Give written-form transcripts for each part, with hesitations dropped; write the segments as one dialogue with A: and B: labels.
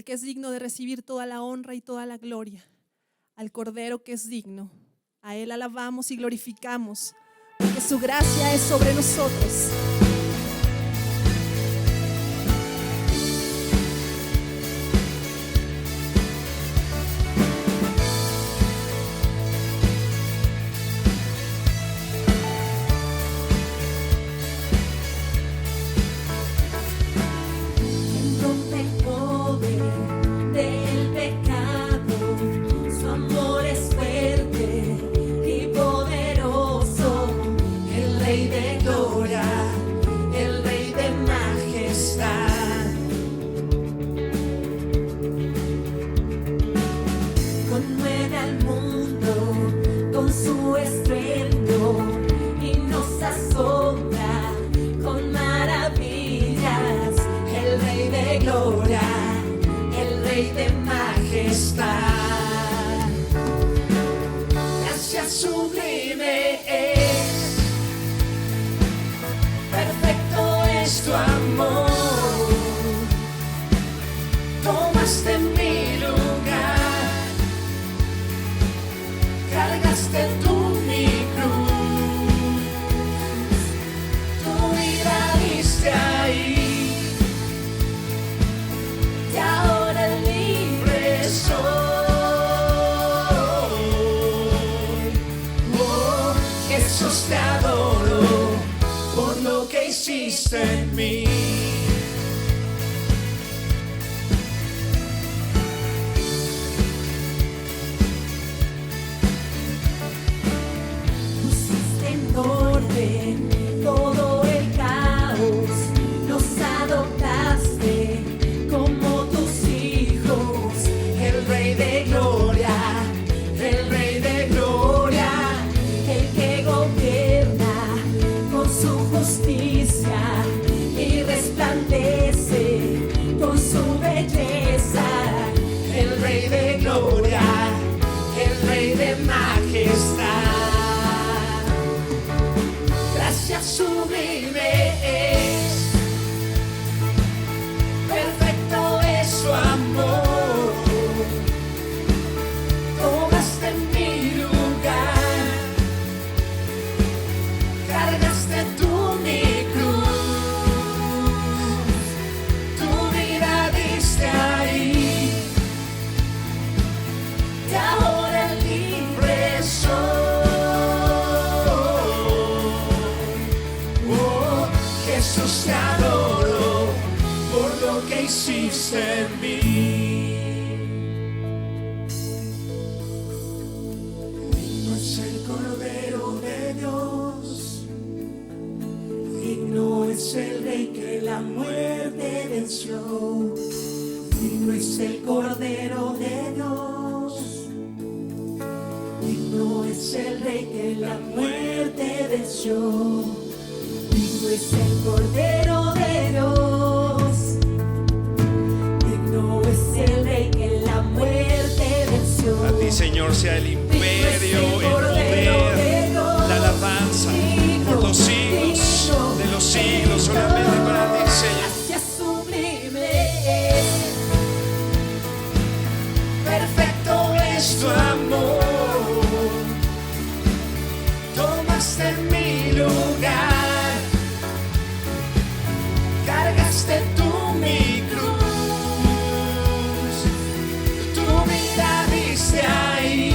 A: que es digno de recibir toda la honra y toda la gloria, al Cordero que es digno. A Él alabamos y glorificamos, porque su gracia es sobre nosotros.
B: En mí.
C: Pusiste en orden todo el caos, nos adoptaste como tus hijos, el Rey de Gloria, el Rey de Gloria, el que gobierna con su justicia y resplandece con su belleza, el Rey de Gloria, el Rey de majestad. Gracias sublime es, perfecto es su amor. Tomaste mi lugar, cargaste tú mi cruz, tu vida diste ahí, y ahora libre soy. Oh, Jesús, te adoro por lo que hiciste en mí. Digno es el Cordero de Dios, digno es el Rey que la muerte venció. Digno es el Cordero de Dios, digno es el Rey que la muerte venció. Digno es el Cordero de Dios, digno es el Rey que la muerte venció.
B: A ti, Señor, sea el imperio, el poder, la alabanza por los siglos de los siglos. Solamente para ti, Señor.
C: Gracias sublime es, perfecto es tu amor. Tomaste mi lugar, cargaste tú mi cruz, tu vida diste ahí,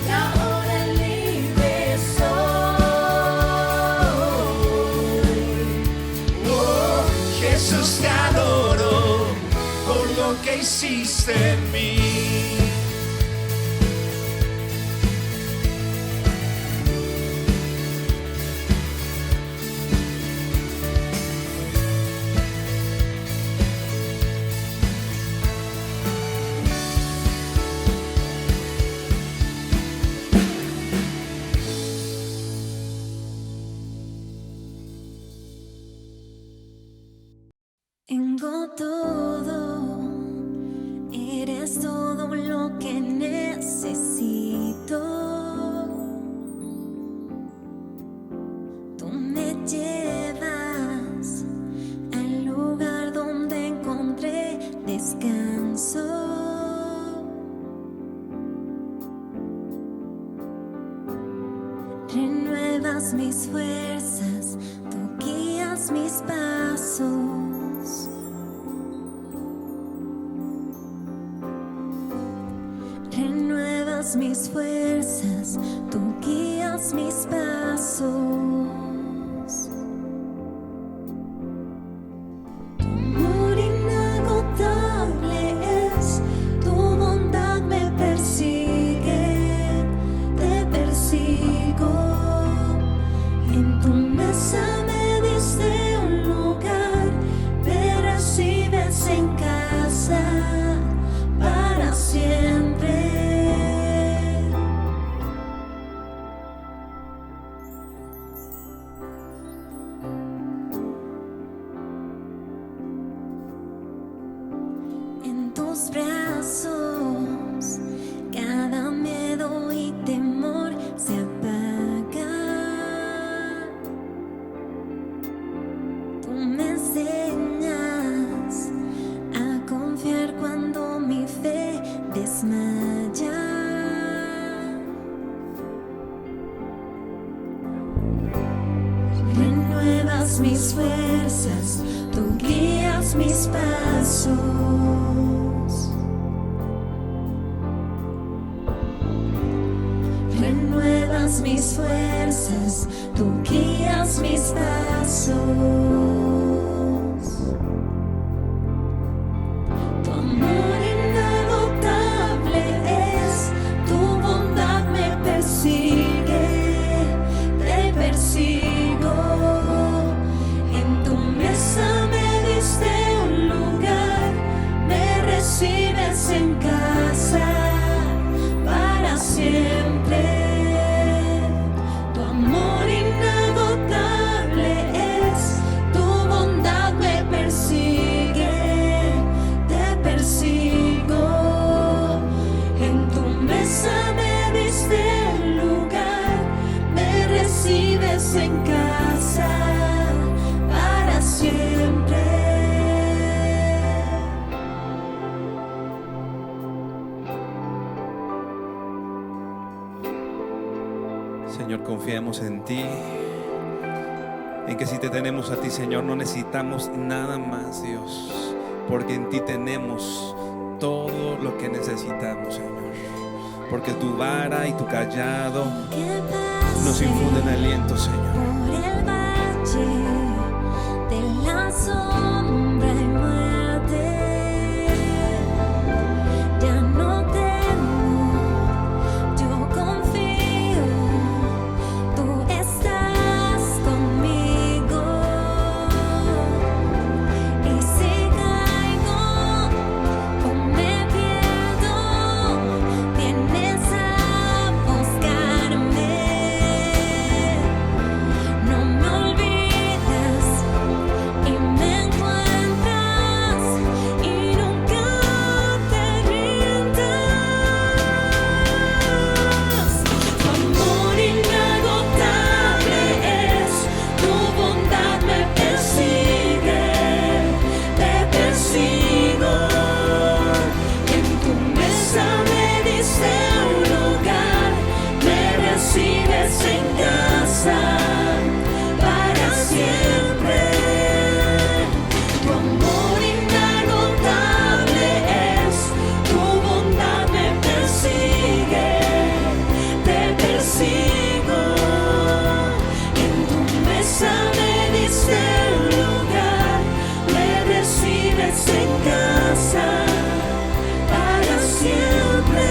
C: y ahora libre soy. Oh, Jesús, te adoro por lo que hiciste en mí.
D: Tengo todo, eres todo lo que necesito. Tú me llevas al lugar donde encontrar Renuevas mis fuerzas, tú guías mis pasos. Renuevas mis fuerzas, tú guías mis pasos. Tu amor inagotable es, tu bondad me persigue, te persigo. En tu mesa me diste un lugar, me recibes en casa para siempre. En tus brazos cada miedo y temor se apaga. Tú me enseñas a confiar cuando mi fe desmaya. Renuevas mis fuerzas, tú guías mis pasos. Renuevas mis fuerzas, tú guías mis pasos. Tu amor inagotable es, tu bondad me persigue, te persigo. En tu mesa me diste un lugar, me recibes en casa para siempre. Tu amor inagotable es, tu bondad me persigue, te persigo. En tu mesa me diste un lugar, me recibes en casa para siempre.
B: Señor, confiamos en ti, en que si te tenemos a ti, Señor, no necesitamos nada más, Dios, porque en ti tenemos todo lo que necesitamos, Señor, porque tu vara y tu callado nos infunden aliento, Señor.
D: Por el valle de la sombra y muerte, ya no temo, yo confío, tú estás conmigo. Y si caigo o me pierdo, vienes a buscarme. No me olvidas y me encuentras y nunca te rindas. Tu amor inagotable es, tu bondad me persigue, te persigo. En tu mesa me diste un lugar, me recibes en casa para siempre. Tu amor inagotable es, tu bondad me persigue, te persigo. En tu mesa me diste un lugar, me recibes en casa para siempre.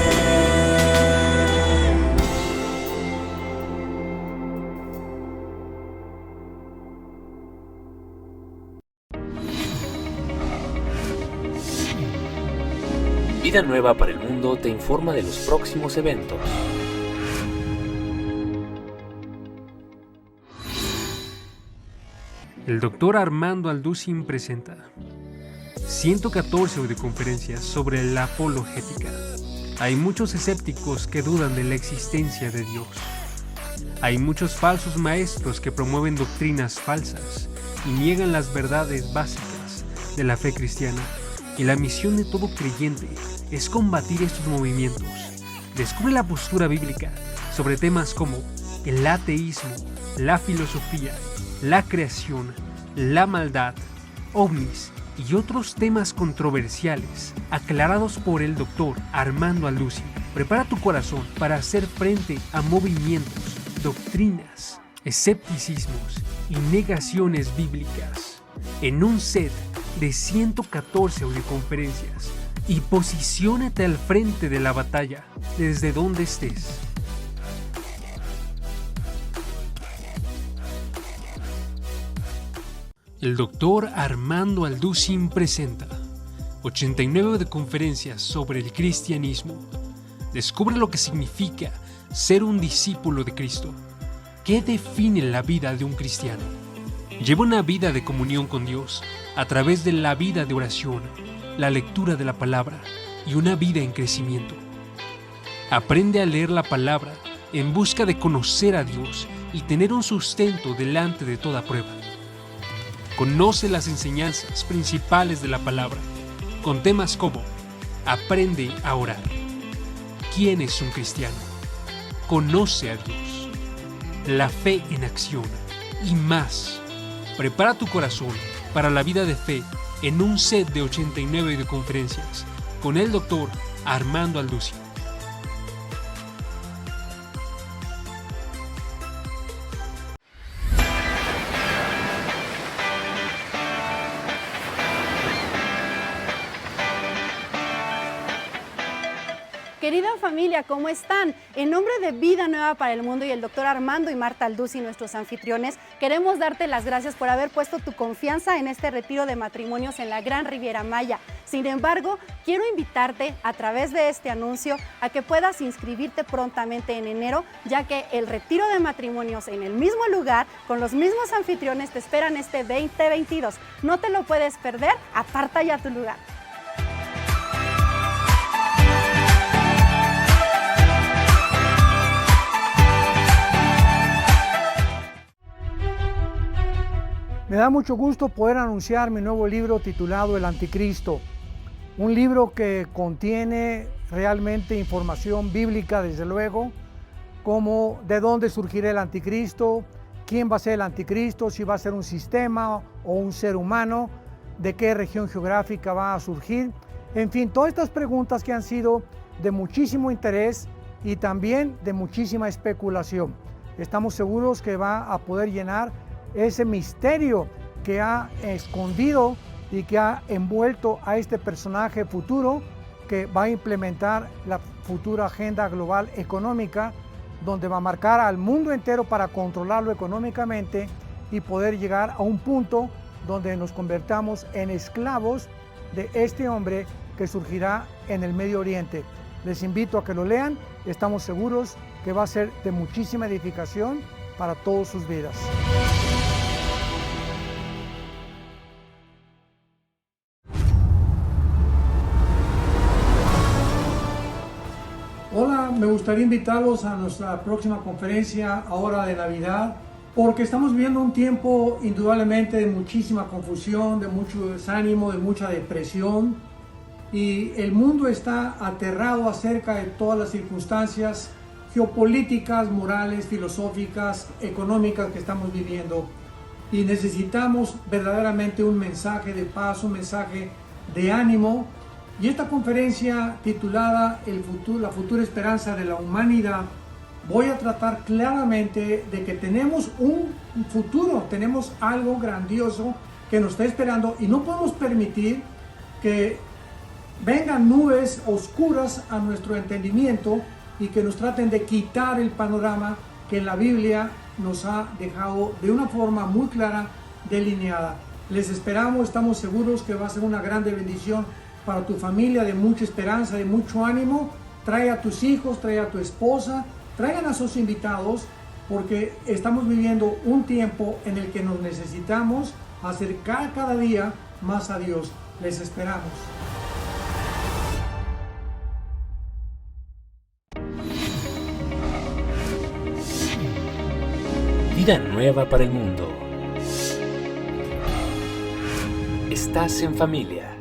E: Vida Nueva para el Mundo te informa de los próximos eventos.
F: El Dr. Armando Alducin presenta 114 audioconferencias sobre la apologética. Hay muchos escépticos que dudan de la existencia de Dios. Hay muchos falsos maestros que promueven doctrinas falsas y niegan las verdades básicas de la fe cristiana. Y la misión de todo creyente es combatir estos movimientos. Descubre la postura bíblica sobre temas como el ateísmo, la filosofía, la creación, la maldad, ovnis y otros temas controversiales aclarados por el Dr. Armando Alducin. Prepara tu corazón para hacer frente a movimientos, doctrinas, escepticismos y negaciones bíblicas en un set de 114 audioconferencias y posiciónate al frente de la batalla desde donde estés. El Dr. Armando Alducin presenta 89 de conferencias sobre el cristianismo. Descubre lo que significa ser un discípulo de Cristo. ¿Qué define la vida de un cristiano? Lleva una vida de comunión con Dios a través de la vida de oración, la lectura de la palabra y una vida en crecimiento. Aprende a leer la palabra en busca de conocer a Dios y tener un sustento delante de toda prueba. Conoce las enseñanzas principales de la palabra, con temas como Aprende a orar. ¿Quién es un cristiano? Conoce a Dios. La fe en acción y más. Prepara tu corazón para la vida de fe en un set de 89 de conferencias con el Dr. Armando Alducin.
G: Querida familia, ¿cómo están? En nombre de Vida Nueva para el Mundo y el Dr. Armando y Marta Alducin, nuestros anfitriones, queremos darte las gracias por haber puesto tu confianza en este retiro de matrimonios en la Gran Riviera Maya. Sin embargo, quiero invitarte a través de este anuncio a que puedas inscribirte prontamente en enero, ya que el retiro de matrimonios en el mismo lugar, con los mismos anfitriones, te esperan este 2022. No te lo puedes perder, aparta ya tu lugar.
H: Me da mucho gusto poder anunciar mi nuevo libro titulado El Anticristo, un libro que contiene realmente información bíblica, desde luego, como de dónde surgirá el Anticristo, quién va a ser el Anticristo, si va a ser un sistema o un ser humano, de qué región geográfica va a surgir, en fin, todas estas preguntas que han sido de muchísimo interés y también de muchísima especulación. Estamos seguros que va a poder llenar ese misterio que ha escondido y que ha envuelto a este personaje futuro que va a implementar la futura agenda global económica, donde va a marcar al mundo entero para controlarlo económicamente y poder llegar a un punto donde nos convertamos en esclavos de este hombre que surgirá en el Medio Oriente. Les invito a que lo lean, estamos seguros que va a ser de muchísima edificación para todas sus vidas. Hola, me gustaría invitarlos a nuestra próxima conferencia ahora de Navidad, porque estamos viviendo un tiempo indudablemente de muchísima confusión, de mucho desánimo, de mucha depresión, y el mundo está aterrado acerca de todas las circunstancias geopolíticas, morales, filosóficas, económicas que estamos viviendo, y necesitamos verdaderamente un mensaje de paz, un mensaje de ánimo. Y esta conferencia titulada La futura esperanza de la humanidad, voy a tratar claramente de que tenemos un futuro, tenemos algo grandioso que nos está esperando y no podemos permitir que vengan nubes oscuras a nuestro entendimiento y que nos traten de quitar el panorama que la Biblia nos ha dejado de una forma muy clara, delineada. Les esperamos, estamos seguros que va a ser una grande bendición para tu familia, de mucha esperanza, de mucho ánimo. Trae a tus hijos, trae a tu esposa, traigan a sus invitados, porque estamos viviendo un tiempo en el que nos necesitamos acercar cada día más a Dios. Les esperamos.
E: Vida nueva para el mundo. Estás en familia.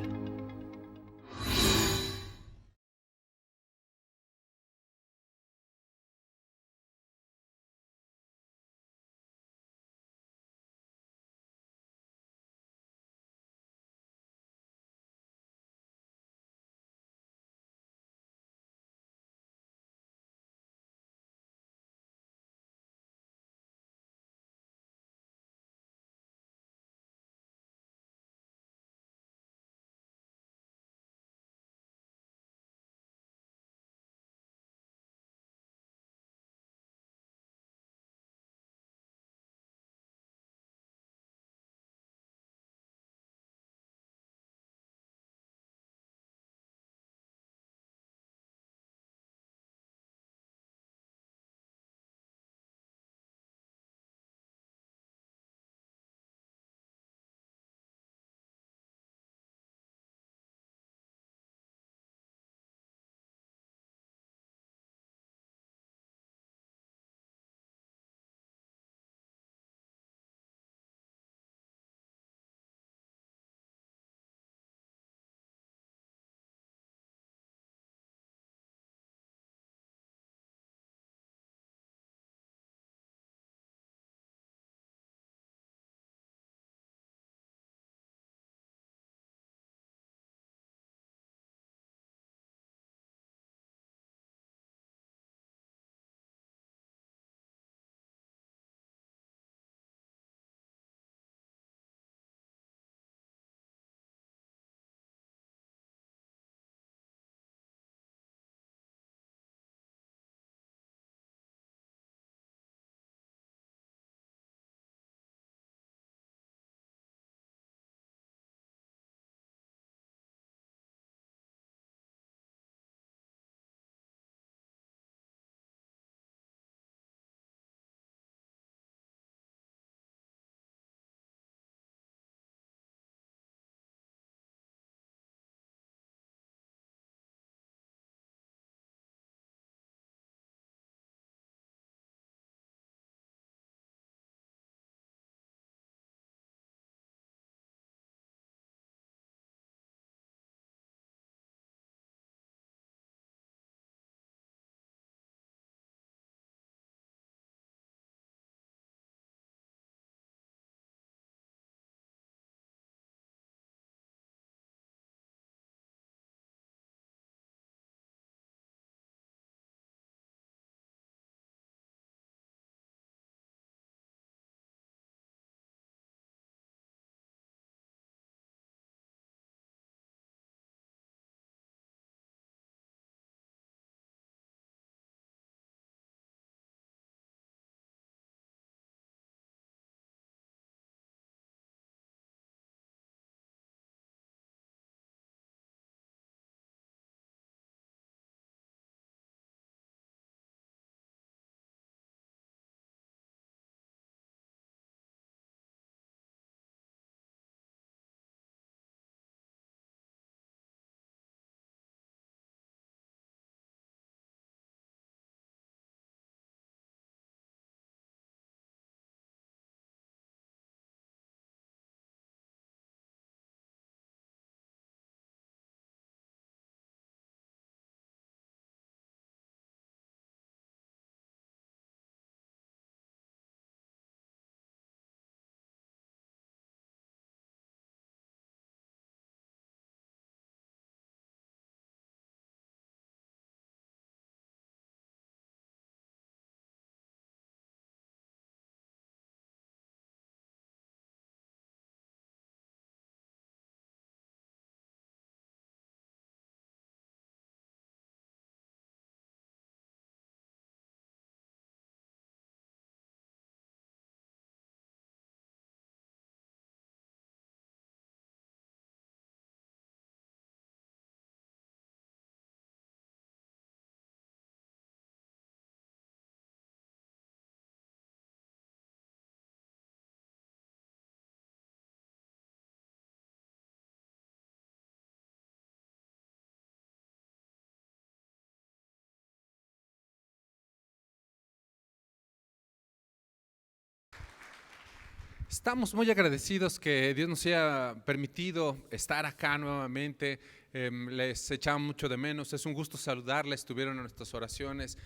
I: Estamos muy agradecidos que Dios nos haya permitido estar acá nuevamente. Les echamos mucho de menos. Es un gusto saludarles, estuvieron en nuestras oraciones.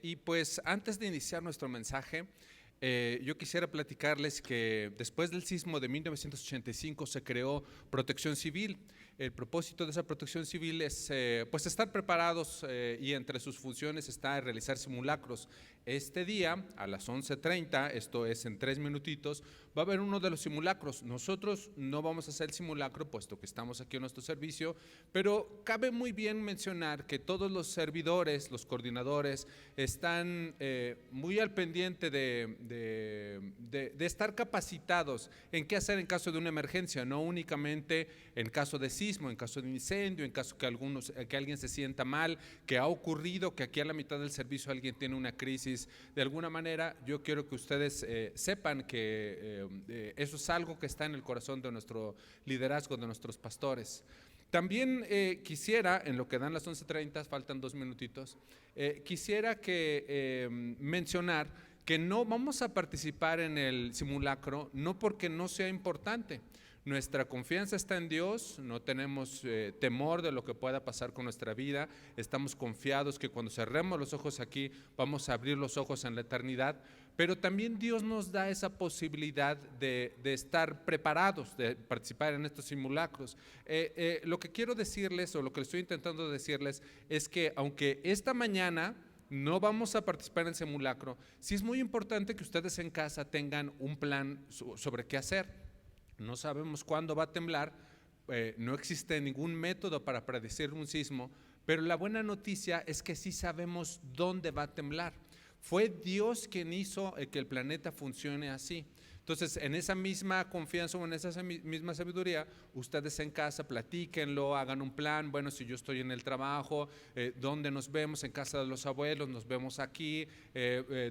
I: Y pues antes de iniciar nuestro mensaje, yo quisiera platicarles que después del sismo de 1985 se creó Protección Civil. El propósito de esa protección civil es pues estar preparados y entre sus funciones está realizar simulacros. Este día a las 11:30, esto es en 3 minutitos, va a haber uno de los simulacros. Nosotros no vamos a hacer el simulacro puesto que estamos aquí en nuestro servicio, pero cabe muy bien mencionar que todos los servidores, los coordinadores están muy al pendiente de estar capacitados en qué hacer en caso de una emergencia, no únicamente en caso de sismo, en caso de incendio, en caso que alguien se sienta mal, que ha ocurrido que aquí a la mitad del servicio alguien tiene una crisis. De alguna manera yo quiero que ustedes sepan que eso es algo que está en el corazón de nuestro liderazgo, de nuestros pastores. También quisiera, en lo que dan las 11:30, faltan 2 minutitos, quisiera que mencionar que no vamos a participar en el simulacro, no porque no sea importante. Nuestra confianza está en Dios, no tenemos temor de lo que pueda pasar con nuestra vida, estamos confiados que cuando cerremos los ojos aquí vamos a abrir los ojos en la eternidad, pero también Dios nos da esa posibilidad de estar preparados, de participar en estos simulacros. Lo que quiero decirles, o lo que estoy intentando decirles, es que aunque esta mañana no vamos a participar en el simulacro, sí es muy importante que ustedes en casa tengan un plan sobre qué hacer. No sabemos cuándo va a temblar, no existe ningún método para predecir un sismo, pero la buena noticia es que sí sabemos dónde va a temblar. Fue Dios quien hizo que el planeta funcione así. Entonces, en esa misma confianza o en esa misma sabiduría, ustedes en casa platíquenlo, hagan un plan. Bueno, si yo estoy en el trabajo, ¿dónde nos vemos? En casa de los abuelos, nos vemos aquí.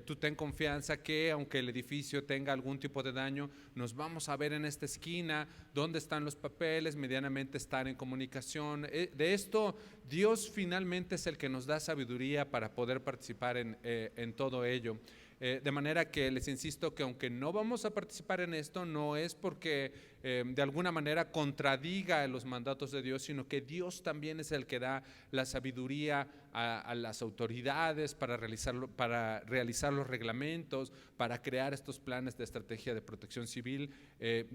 I: Tú ten confianza que aunque el edificio tenga algún tipo de daño, nos vamos a ver en esta esquina. ¿Dónde están los papeles? Medianamente estar en comunicación. De esto, Dios finalmente es el que nos da sabiduría para poder participar en todo ello. De manera que les insisto que aunque no vamos a participar en esto, no es porque de alguna manera contradiga los mandatos de Dios, sino que Dios también es el que da la sabiduría a las autoridades para realizar los reglamentos, para crear estos planes de estrategia de protección civil.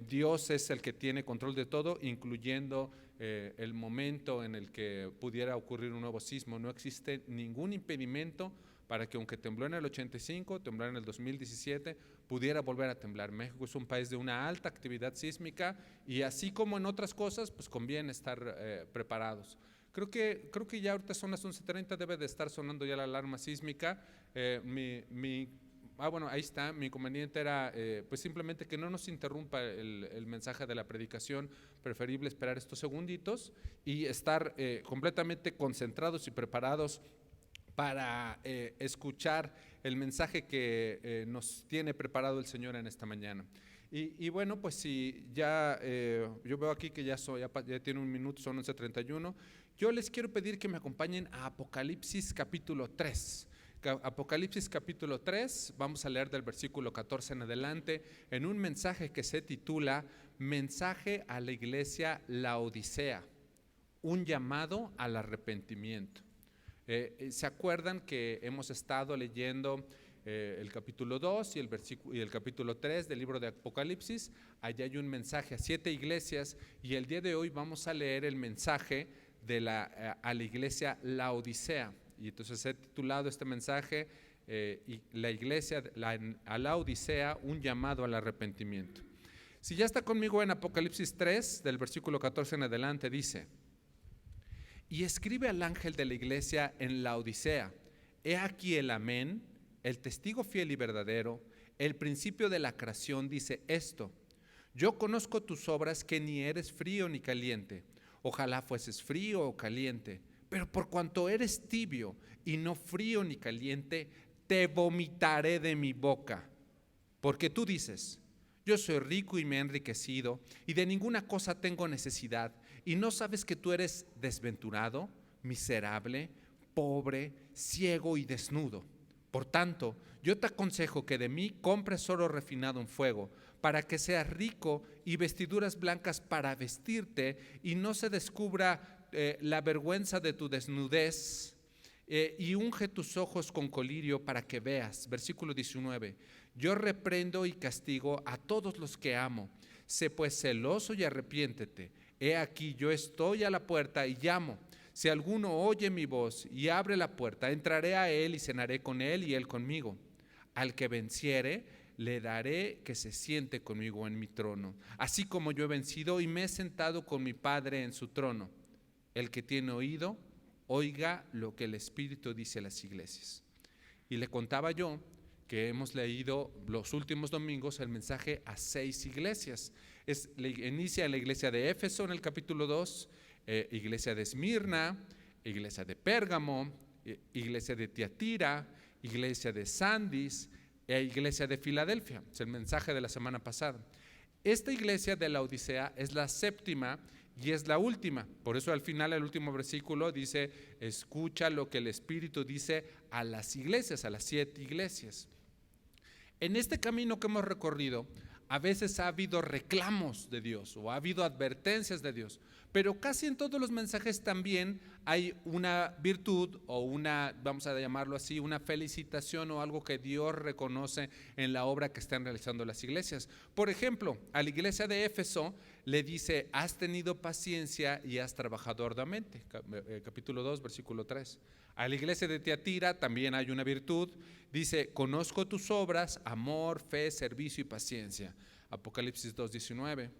I: Dios es el que tiene control de todo, incluyendo el momento en el que pudiera ocurrir un nuevo sismo. No existe ningún impedimento para que aunque tembló en el 85, tembló en el 2017, pudiera volver a temblar. México es un país de una alta actividad sísmica y así como en otras cosas, pues conviene estar preparados. Creo que ya ahorita son las 11:30, debe de estar sonando ya la alarma sísmica. Bueno, ahí está, mi inconveniente era pues simplemente que no nos interrumpa el mensaje de la predicación, preferible esperar estos segunditos y estar completamente concentrados y preparados para escuchar el mensaje que nos tiene preparado el Señor en esta mañana. Y bueno, pues si ya, yo veo aquí que ya tiene 1 minuto, son 11:31, yo les quiero pedir que me acompañen a Apocalipsis capítulo 3. Apocalipsis capítulo 3, vamos a leer del versículo 14 en adelante, en un mensaje que se titula Mensaje a la iglesia Laodicea, un llamado al arrepentimiento. ¿Se acuerdan que hemos estado leyendo el capítulo 2 y el capítulo 3 del libro de Apocalipsis? Allá hay un mensaje a 7 iglesias y el día de hoy vamos a leer el mensaje a la iglesia Laodicea. Y entonces he titulado este mensaje y la iglesia a Laodicea, un llamado al arrepentimiento. Si ya está conmigo en Apocalipsis 3, del versículo 14 en adelante, dice: Y escribe al ángel de la iglesia en Laodicea: He aquí el Amén, el testigo fiel y verdadero, el principio de la creación, dice esto: Yo conozco tus obras, que ni eres frío ni caliente. Ojalá fueses frío o caliente, pero por cuanto eres tibio y no frío ni caliente, te vomitaré de mi boca. Porque tú dices: Yo soy rico y me he enriquecido, y de ninguna cosa tengo necesidad, y no sabes que tú eres desventurado, miserable, pobre, ciego y desnudo. Por tanto, yo te aconsejo que de mí compres oro refinado en fuego, para que seas rico, y vestiduras blancas para vestirte, y no se descubra la vergüenza de tu desnudez, y unge tus ojos con colirio para que veas. Versículo 19. Yo reprendo y castigo a todos los que amo. Sé pues celoso y arrepiéntete. He aquí, yo estoy a la puerta y llamo. Si alguno oye mi voz y abre la puerta, entraré a él y cenaré con él y él conmigo. Al que venciere, le daré que se siente conmigo en mi trono, así como yo he vencido y me he sentado con mi Padre en su trono. El que tiene oído, oiga lo que el Espíritu dice a las iglesias. Y le contaba yo que hemos leído los últimos domingos el mensaje a 6 iglesias. Inicia en la iglesia de Éfeso en el capítulo 2, iglesia de Esmirna, iglesia de Pérgamo, iglesia de Tiatira, iglesia de Sardis e iglesia de Filadelfia. Es el mensaje de la semana pasada. Esta iglesia de la Odisea es la 7ª y es la última. Por eso al final, el último versículo dice: escucha lo que el Espíritu dice a las iglesias, a las 7 iglesias. En este camino que hemos recorrido, a veces ha habido reclamos de Dios o ha habido advertencias de Dios, pero casi en todos los mensajes también hay una virtud o una, vamos a llamarlo así, una felicitación o algo que Dios reconoce en la obra que están realizando las iglesias. Por ejemplo, a la iglesia de Éfeso le dice: has tenido paciencia y has trabajado arduamente, capítulo 2, versículo 3. A la iglesia de Tiatira también hay una virtud, dice: conozco tus obras, amor, fe, servicio y paciencia, Apocalipsis 2:19.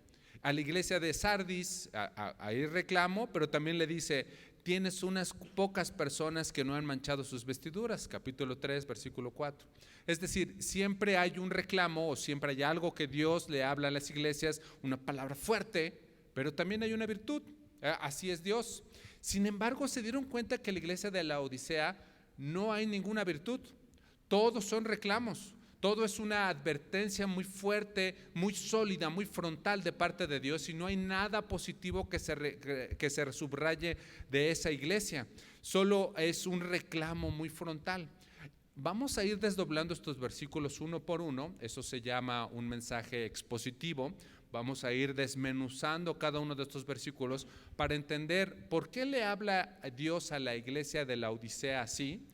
I: A la iglesia de Sardis hay reclamo, pero también le dice: tienes unas pocas personas que no han manchado sus vestiduras, capítulo 3, versículo 4. Es decir, siempre hay un reclamo o siempre hay algo que Dios le habla a las iglesias, una palabra fuerte, pero también hay una virtud. Así es Dios. Sin embargo, se dieron cuenta que en la iglesia de la Odisea no hay ninguna virtud. Todos son reclamos. Todo es una advertencia muy fuerte, muy sólida, muy frontal de parte de Dios, y no hay nada positivo que se subraye de esa iglesia. Solo es un reclamo muy frontal. Vamos a ir desdoblando estos versículos uno por uno. Eso se llama un mensaje expositivo. Vamos a ir desmenuzando cada uno de estos versículos para entender por qué le habla Dios a la iglesia de la Odisea así,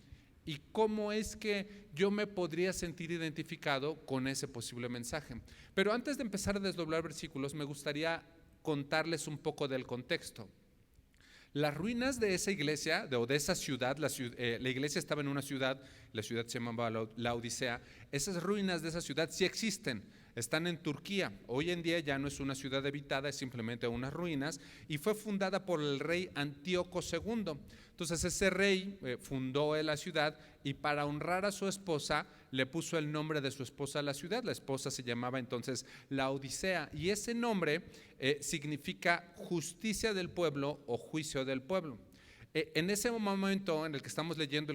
I: y cómo es que yo me podría sentir identificado con ese posible mensaje. Pero antes de empezar a desdoblar versículos, me gustaría contarles un poco del contexto. Las ruinas de esa iglesia, o de esa ciudad, la iglesia estaba en una ciudad, la ciudad se llamaba la Odisea. Esas ruinas de esa ciudad sí existen, están en Turquía. Hoy en día ya no es una ciudad habitada, es simplemente unas ruinas, y fue fundada por el rey Antíoco II. Entonces ese rey fundó la ciudad, y para honrar a su esposa le puso el nombre de su esposa a la ciudad. La esposa se llamaba entonces la Odisea, y ese nombre significa justicia del pueblo o juicio del pueblo. En ese momento en el que estamos leyendo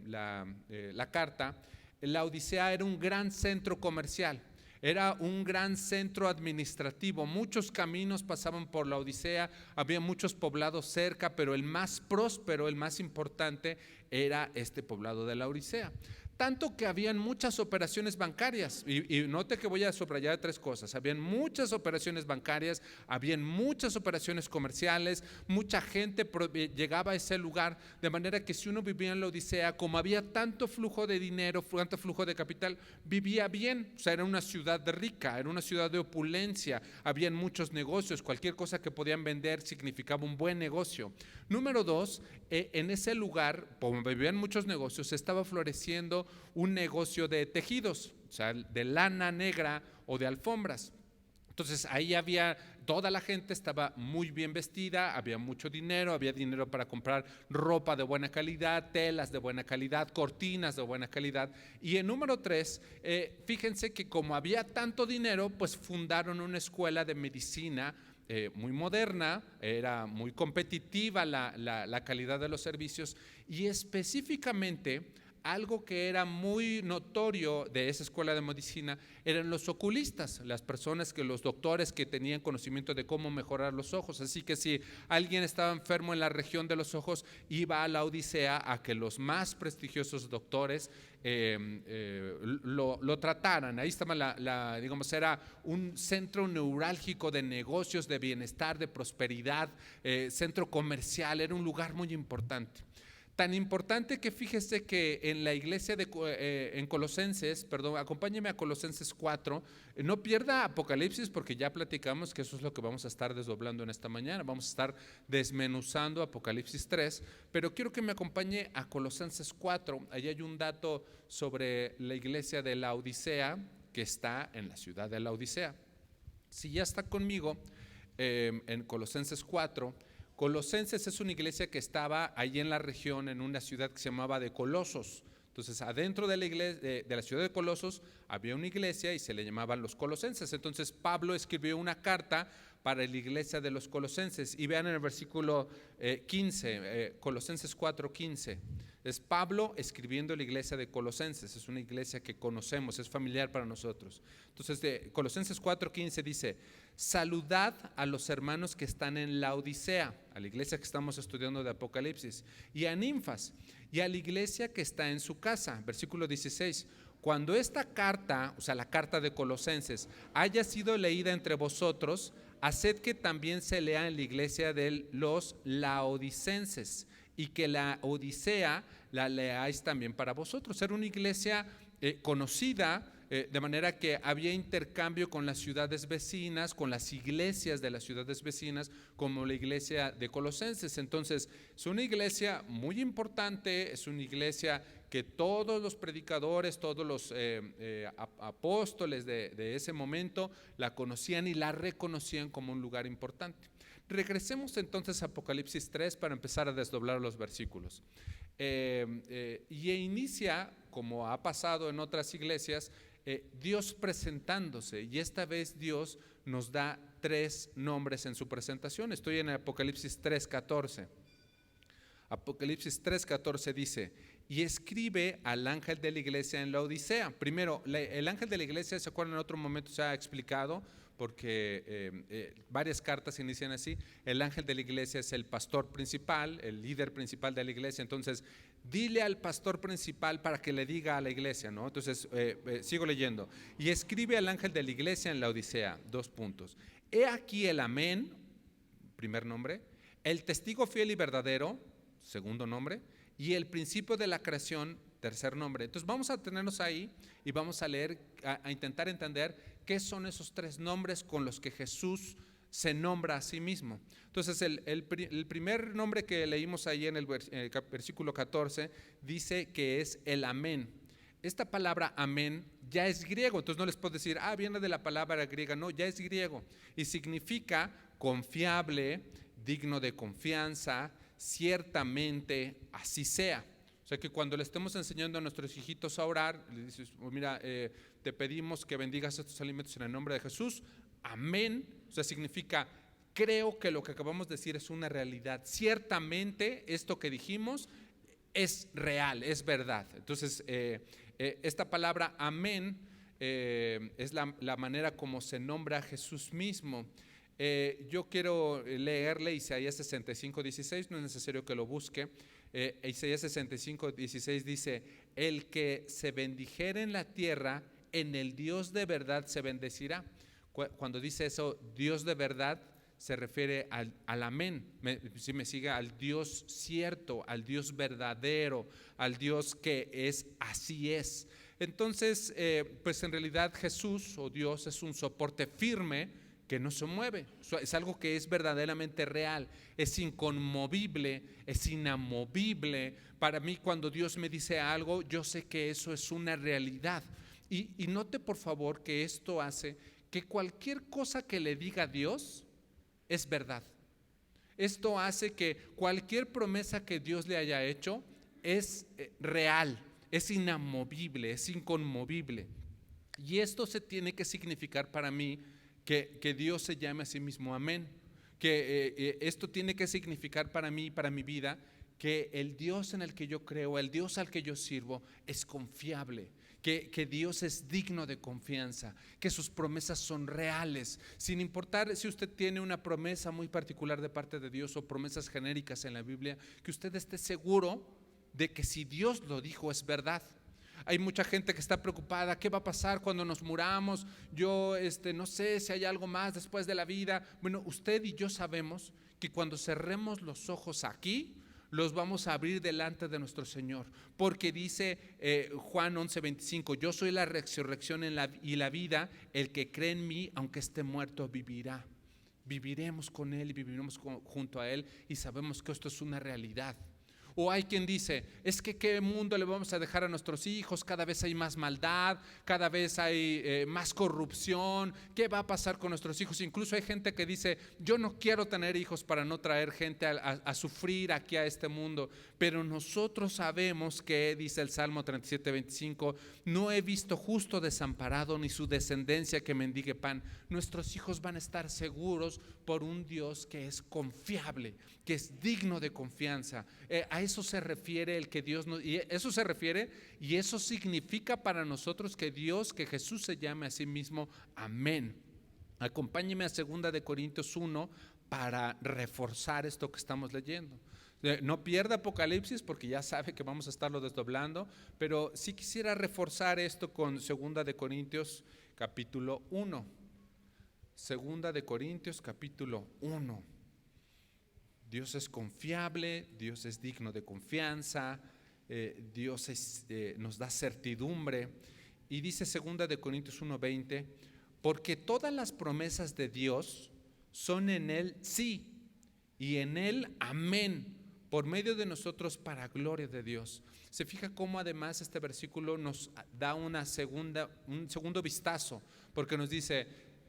I: la carta, la Odisea era un gran centro comercial. Era un gran centro administrativo, muchos caminos pasaban por la Odisea, había muchos poblados cerca, pero el más próspero, el más importante, era este poblado de la Odisea. Tanto que habían muchas operaciones bancarias, y note que voy a subrayar 3 cosas. Habían muchas operaciones bancarias, habían muchas operaciones comerciales, mucha gente llegaba a ese lugar, de manera que si uno vivía en la Odisea, como había tanto flujo de dinero, tanto flujo de capital, vivía bien. O sea, era una ciudad rica, era una ciudad de opulencia, habían muchos negocios, cualquier cosa que podían vender significaba un buen negocio. Número 2, en ese lugar, como vivían muchos negocios, estaba floreciendo un negocio de tejidos, o sea, de lana negra o de alfombras. Entonces ahí toda la gente estaba muy bien vestida, había mucho dinero, había dinero para comprar ropa de buena calidad, telas de buena calidad, cortinas de buena calidad. Y en número 3, fíjense que como había tanto dinero, pues fundaron una escuela de medicina muy moderna, era muy competitiva la calidad de los servicios, y específicamente algo que era muy notorio de esa escuela de medicina eran los oculistas, las personas los doctores que tenían conocimiento de cómo mejorar los ojos. Así que si alguien estaba enfermo en la región de los ojos, iba a la Odisea a que los más prestigiosos doctores lo trataran. Ahí estaba digamos, era un centro neurálgico de negocios, de bienestar, de prosperidad, centro comercial, era un lugar muy importante. Tan importante que fíjese que en la iglesia en Colosenses, acompáñeme a Colosenses 4, no pierda Apocalipsis porque ya platicamos que eso es lo que vamos a estar desdoblando en esta mañana, vamos a estar desmenuzando Apocalipsis 3, pero quiero que me acompañe a Colosenses 4, allí hay un dato sobre la iglesia de la Odisea que está en la ciudad de la Odisea. Si ya está conmigo en Colosenses 4, Colosenses es una iglesia que estaba ahí en la región, en una ciudad que se llamaba de Colosos. Entonces, adentro de la iglesia, de la ciudad de Colosos, había una iglesia y se le llamaban los colosenses. Entonces, Pablo escribió una carta para la iglesia de los colosenses. Y vean en el versículo 15, Colosenses 4:15. Es Pablo escribiendo la iglesia de Colosenses. Es una iglesia que conocemos, es familiar para nosotros. Entonces, de Colosenses 4:15 dice: saludad a los hermanos que están en la Odisea, a la iglesia que estamos estudiando de Apocalipsis, y a Ninfas, y a la iglesia que está en su casa. Versículo 16: cuando esta carta, o sea, la carta de Colosenses, haya sido leída entre vosotros, haced que también se lea en la iglesia de los laodicenses, y que la Odisea la leáis también para vosotros. Era una iglesia conocida, de manera que había intercambio con las ciudades vecinas, con las iglesias de las ciudades vecinas, como la iglesia de Colosenses. Entonces, es una iglesia muy importante, es una iglesia que todos los predicadores, todos los apóstoles de ese momento la conocían y la reconocían como un lugar importante. Regresemos entonces a Apocalipsis 3 para empezar a desdoblar los versículos. Y inicia, como ha pasado en otras iglesias, Dios presentándose, y esta vez Dios nos da 3 nombres en su presentación. Estoy en Apocalipsis 3:14. Apocalipsis 3:14 dice: y escribe al ángel de la iglesia en la Odisea. Primero, el ángel de la iglesia, ¿se acuerdan? En otro momento se ha explicado, porque varias cartas inician así. El ángel de la iglesia es el pastor principal, el líder principal de la iglesia. Entonces, dile al pastor principal para que le diga a la iglesia, ¿no? Entonces, sigo leyendo. Y escribe al ángel de la iglesia en la Odisea, 2 puntos. He aquí el amén, primer nombre, el testigo fiel y verdadero, segundo nombre, y el principio de la creación, tercer nombre. Entonces vamos a tenernos ahí y vamos a leer, a intentar entender qué son esos 3 nombres con los que Jesús se nombra a sí mismo. Entonces el primer nombre que leímos ahí en el versículo 14 dice que es el amén. Esta palabra amén ya es griego, entonces no les puedo decir, viene de la palabra griega, no, ya es griego y significa confiable, digno de confianza, ciertamente así sea. O sea que cuando le estemos enseñando a nuestros hijitos a orar, le dices, mira, te pedimos que bendigas estos alimentos en el nombre de Jesús, amén. O sea, significa, creo que lo que acabamos de decir es una realidad, ciertamente esto que dijimos es real, es verdad. Entonces, esta palabra amén es la manera como se nombra a Jesús mismo. Yo quiero leerle Isaías 65:16, no es necesario que lo busque. Isaías 65:16 dice: el que se bendijere en la tierra, en el Dios de verdad se bendecirá. Cuando dice eso, Dios de verdad, se refiere al amén. Si me sigue, al Dios cierto, al Dios verdadero, al Dios que es así es. Entonces, pues en realidad Jesús o Dios es un soporte firme que no se mueve, es algo que es verdaderamente real, es inconmovible, es inamovible. Para mí, cuando Dios me dice algo, yo sé que eso es una realidad. Y note por favor que esto hace que cualquier cosa que le diga Dios es verdad. Esto hace que cualquier promesa que Dios le haya hecho es real, es inamovible, es inconmovible. Y esto se tiene que significar para mí que Dios se llame a sí mismo amén, que esto tiene que significar para mí, para mi vida, que el Dios en el que yo creo, el Dios al que yo sirvo, es confiable, que Dios es digno de confianza, que sus promesas son reales, sin importar si usted tiene una promesa muy particular de parte de Dios o promesas genéricas en la Biblia, que usted esté seguro de que si Dios lo dijo es verdad. Hay mucha gente que está preocupada, ¿qué va a pasar cuando nos muramos? Yo no sé si hay algo más después de la vida. Bueno, usted y yo sabemos que cuando cerremos los ojos aquí, los vamos a abrir delante de nuestro Señor, porque dice Juan 11:25, yo soy la resurrección y la vida, el que cree en mí, aunque esté muerto, vivirá. Viviremos con Él y viviremos junto a Él, y sabemos que esto es una realidad. O hay quien dice, es que ¿qué mundo le vamos a dejar a nuestros hijos? Cada vez hay más maldad, cada vez hay más corrupción. ¿Qué va a pasar con nuestros hijos? Incluso hay gente que dice, yo no quiero tener hijos para no traer gente a sufrir aquí a este mundo. Pero nosotros sabemos que, dice el Salmo 37:25, no he visto justo desamparado ni su descendencia que mendigue pan. Nuestros hijos van a estar seguros por un Dios que es confiable, que es digno de confianza. A eso se refiere el que Dios nos, y eso se refiere, y eso significa para nosotros que Dios, que Jesús se llame a sí mismo amén. Acompáñeme a 2 de Corintios 1 para reforzar esto que estamos leyendo. No pierda Apocalipsis porque ya sabe que vamos a estarlo desdoblando, pero sí quisiera reforzar esto con 2 de Corintios capítulo 1. 2 de Corintios capítulo 1. Dios es confiable, Dios es digno de confianza, Dios nos da certidumbre. Y dice 2 de Corintios 1:20, porque todas las promesas de Dios son en Él sí, y en Él amén, por medio de nosotros para gloria de Dios. Se fija cómo además este versículo nos da un segundo vistazo, porque nos dice,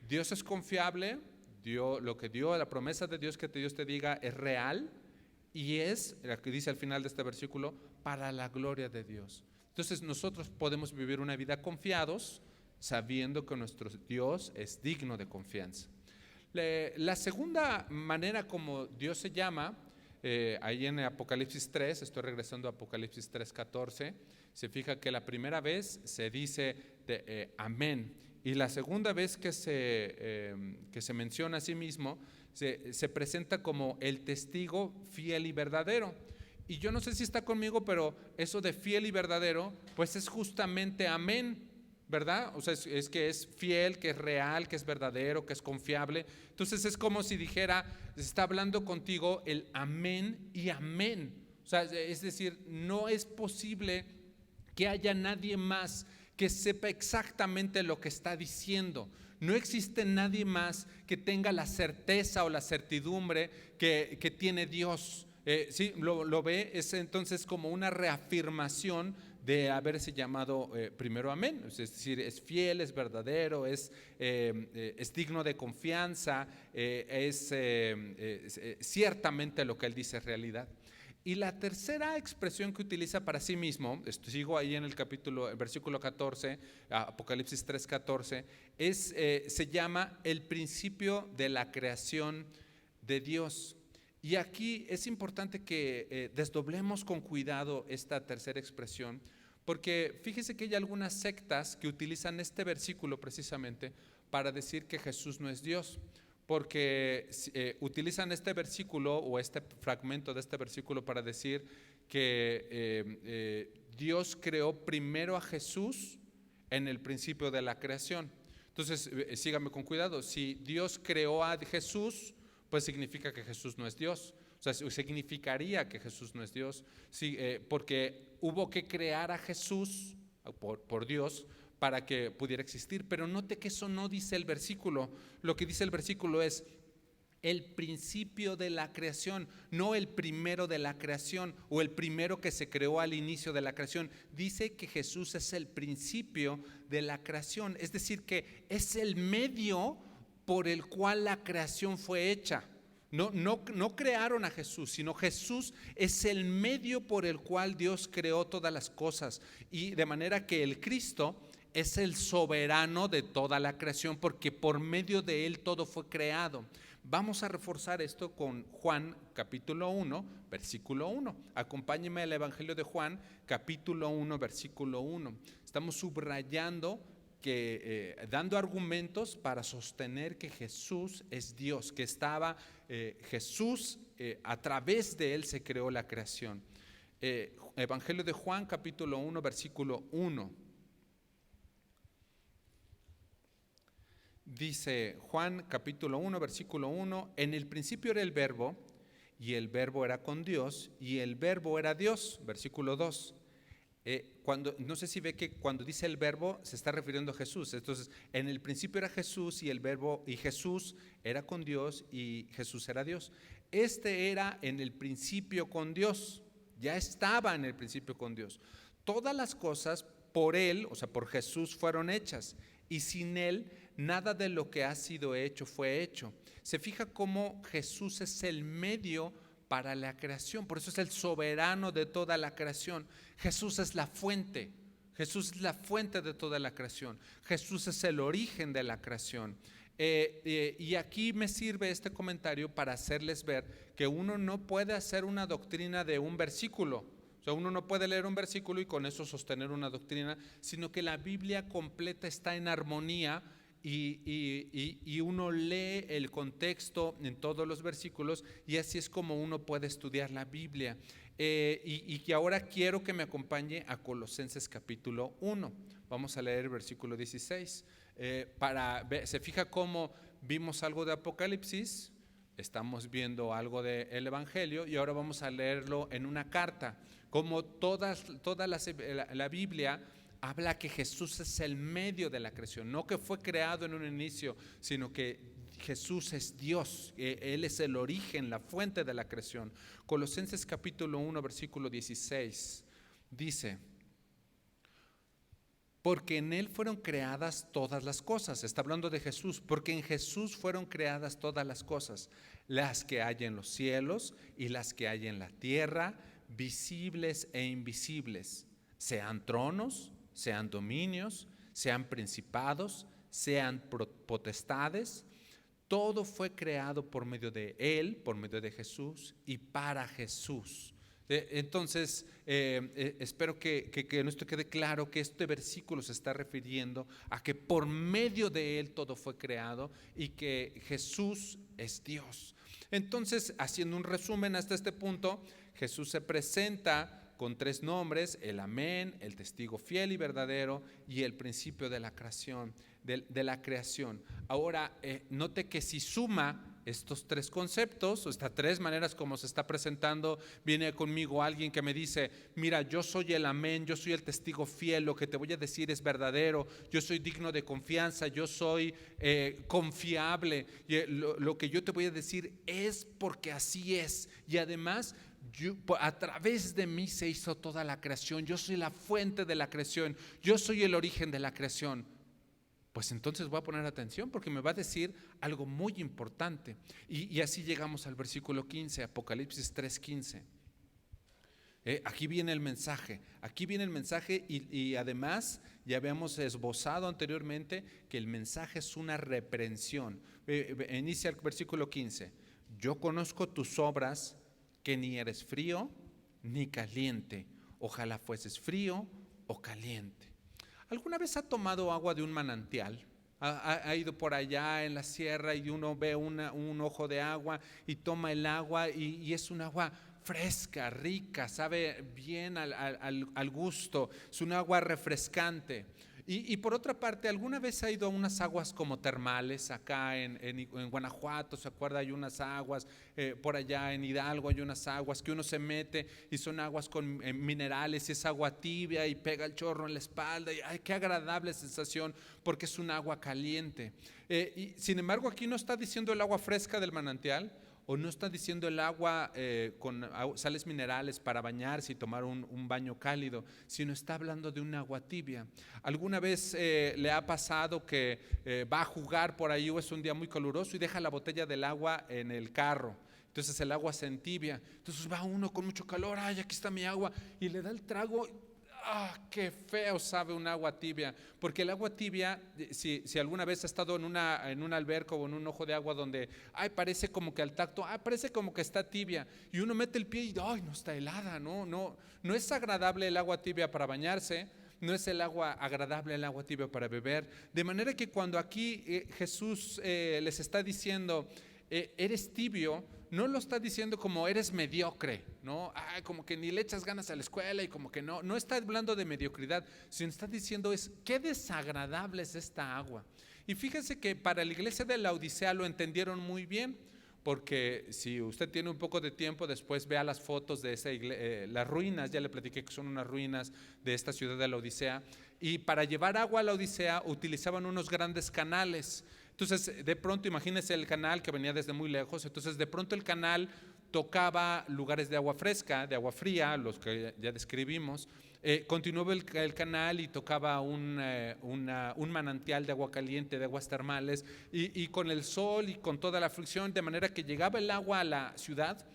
I: Dios es confiable, lo que dio, la promesa de Dios que Dios te diga es real, y es, lo que dice al final de este versículo, para la gloria de Dios. Entonces nosotros podemos vivir una vida confiados, sabiendo que nuestro Dios es digno de confianza. La segunda manera como Dios se llama, ahí en Apocalipsis 3, estoy regresando a Apocalipsis 3:14, se fija que la primera vez se dice amén, y la segunda vez que se menciona a sí mismo, se presenta como el testigo fiel y verdadero. Y yo no sé si está conmigo, pero eso de fiel y verdadero, pues es justamente amén, ¿verdad? O sea, es que es fiel, que es real, que es verdadero, que es confiable. Entonces es como si dijera, está hablando contigo el amén y amén. O sea, es decir, no es posible que haya nadie más que sepa exactamente lo que está diciendo. No existe nadie más que tenga la certeza o la certidumbre que tiene Dios. Sí, lo ve, es entonces como una reafirmación de haberse llamado primero amén. Es decir, es fiel, es verdadero, es digno de confianza, es ciertamente lo que él dice es realidad. Y la tercera expresión que utiliza para sí mismo, sigo ahí en el versículo 14, Apocalipsis 3:14, se llama el principio de la creación de Dios. Y aquí es importante que desdoblemos con cuidado esta tercera expresión, porque fíjese que hay algunas sectas que utilizan este versículo precisamente para decir que Jesús no es Dios. Porque utilizan este versículo o este fragmento de este versículo para decir que Dios creó primero a Jesús en el principio de la creación. Entonces, sígame con cuidado, si Dios creó a Jesús, pues significa que Jesús no es Dios. O sea, significaría que Jesús no es Dios, sí, porque hubo que crear a Jesús por Dios para que pudiera existir. Pero note que eso no dice el versículo. Lo que dice el versículo es el principio de la creación, no el primero de la creación o el primero que se creó al inicio de la creación. Dice que Jesús es el principio de la creación, es decir, que es el medio por el cual la creación fue hecha. No crearon a Jesús, sino Jesús es el medio por el cual Dios creó todas las cosas. Y de manera que el Cristo es el soberano de toda la creación, porque por medio de Él todo fue creado. Vamos a reforzar esto con Juan capítulo 1, versículo 1. Acompáñenme al Evangelio de Juan, capítulo 1, versículo 1. Estamos subrayando dando argumentos para sostener que Jesús es Dios, que Jesús, a través de Él se creó la creación. Evangelio de Juan, capítulo 1, versículo 1. Dice Juan capítulo 1, versículo 1, en el principio era el verbo, y el verbo era con Dios, y el verbo era Dios. Versículo 2. No sé si ve que cuando dice el verbo se está refiriendo a Jesús. Entonces, en el principio era Jesús, y el verbo, y Jesús era con Dios, y Jesús era Dios. Este era en el principio con Dios, ya estaba en el principio con Dios. Todas las cosas por Él, o sea, por Jesús, fueron hechas, y sin Él nada de lo que ha sido hecho fue hecho. Se fija cómo Jesús es el medio para la creación, por eso es el soberano de toda la creación. Jesús es la fuente, Jesús es la fuente de toda la creación, Jesús es el origen de la creación. Y aquí me sirve este comentario para hacerles ver que uno no puede hacer una doctrina de un versículo. O sea, uno no puede leer un versículo y con eso sostener una doctrina, sino que la Biblia completa está en armonía y uno lee el contexto en todos los versículos, y así es como uno puede estudiar la Biblia. Y que ahora quiero que me acompañe a Colosenses capítulo 1. Vamos a leer el versículo 16. Se fija cómo vimos algo de Apocalipsis, estamos viendo algo del Evangelio, y ahora vamos a leerlo en una carta. Como toda la Biblia habla que Jesús es el medio de la creación, no que fue creado en un inicio, sino que Jesús es Dios, Él es el origen, la fuente de la creación. Colosenses capítulo 1, versículo 16, dice: porque en Él fueron creadas todas las cosas. Está hablando de Jesús, porque en Jesús fueron creadas todas las cosas, las que hay en los cielos y las que hay en la tierra, visibles e invisibles, sean tronos, sean dominios, sean principados, sean potestades. Todo fue creado por medio de Él, por medio de Jesús y para Jesús. Entonces, espero que esto quede claro, que este versículo se está refiriendo a que por medio de Él todo fue creado y que Jesús es Dios. Entonces, haciendo un resumen hasta este punto, Jesús se presenta con tres nombres: el Amén, el testigo fiel y verdadero, y el principio de la creación. Ahora, note que si suma estos tres conceptos, o estas tres maneras como se está presentando, viene conmigo alguien que me dice: mira, yo soy el Amén, yo soy el testigo fiel, lo que te voy a decir es verdadero, yo soy digno de confianza, yo soy confiable, y lo que yo te voy a decir es porque así es, y además a través de mí se hizo toda la creación, yo soy la fuente de la creación, yo soy el origen de la creación. Pues entonces voy a poner atención, porque me va a decir algo muy importante. Y así llegamos al versículo 15, Apocalipsis 3:15. Aquí viene el mensaje, y además ya habíamos esbozado anteriormente que el mensaje es una reprensión. Inicia el versículo 15: yo conozco tus obras, que ni eres frío ni caliente. Ojalá fueses frío o caliente. ¿Alguna vez ha tomado agua de un manantial? Ha ido por allá en la sierra y uno ve un ojo de agua y toma el agua y es un agua fresca, rica, sabe bien al gusto, es un agua refrescante. Y por otra parte, ¿alguna vez ha ido a unas aguas como termales acá en Guanajuato? ¿Se acuerda? Hay unas aguas, por allá en Hidalgo hay unas aguas que uno se mete y son aguas con minerales, y es agua tibia y pega el chorro en la espalda, y ¡ay, qué agradable sensación! Porque es un agua caliente. Y sin embargo, aquí no está diciendo el agua fresca del manantial, o no está diciendo el agua con sales minerales para bañarse y tomar un baño cálido, sino está hablando de un agua tibia. ¿Alguna vez le ha pasado que va a jugar por ahí, o es un día muy caluroso y deja la botella del agua en el carro? Entonces el agua se entibia, entonces va uno con mucho calor: ay, aquí está mi agua, y le da el trago, qué feo sabe un agua tibia, porque el agua tibia, si alguna vez has estado en una alberca o en un ojo de agua donde, parece como que al tacto, parece como que está tibia, y uno mete el pie y, no está helada, no es agradable el agua tibia para bañarse, no es el agua agradable el agua tibia para beber, de manera que cuando aquí Jesús les está diciendo, eres tibio, no lo está diciendo como eres mediocre, ¿no? Como que ni le echas ganas a la escuela y como que no está hablando de mediocridad, sino está diciendo qué desagradable es esta agua. Y fíjense que para la iglesia de la Odisea lo entendieron muy bien, porque si usted tiene un poco de tiempo, después vea las fotos de esa las ruinas, ya le platiqué que son unas ruinas de esta ciudad de la Odisea, y para llevar agua a la Odisea utilizaban unos grandes canales. Entonces, de pronto, imagínense el canal que venía desde muy lejos. Entonces, de pronto el canal tocaba lugares de agua fresca, de agua fría, los que ya describimos. Continuaba el canal y tocaba un manantial de agua caliente, de aguas termales, y con el sol y con toda la fricción, de manera que llegaba el agua a la ciudad,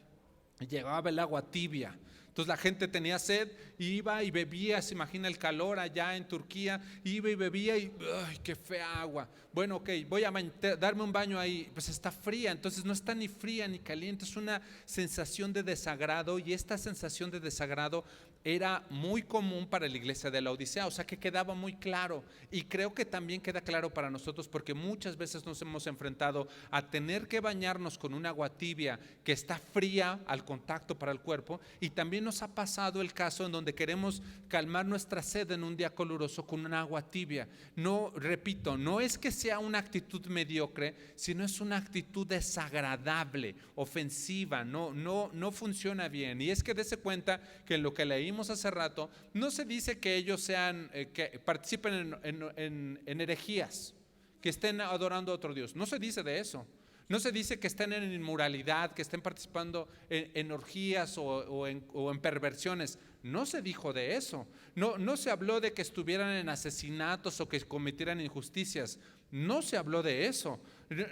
I: llegaba el agua tibia. Entonces la gente tenía sed, iba y bebía, se imagina el calor allá en Turquía, iba y bebía y ¡ay, qué fea agua! Bueno, ok, voy a darme un baño ahí, pues está fría, entonces no está ni fría ni caliente, es una sensación de desagrado, y esta sensación de desagrado era muy común para la iglesia de la Odisea, o sea que quedaba muy claro, y creo que también queda claro para nosotros, porque muchas veces nos hemos enfrentado a tener que bañarnos con un agua tibia que está fría al contacto para el cuerpo, y también nos ha pasado el caso en donde queremos calmar nuestra sed en un día caluroso con un agua tibia. No, repito, no es que sea una actitud mediocre, sino es una actitud desagradable, ofensiva, no funciona bien. Y es que dése cuenta que en lo que leímos hace rato, no se dice que ellos sean, que participen en herejías, que estén adorando a otro Dios. No se dice de eso. No se dice que estén en inmoralidad, que estén participando en orgías o en perversiones. No se dijo de eso. No se habló de que estuvieran en asesinatos o que cometieran injusticias. No se habló de eso.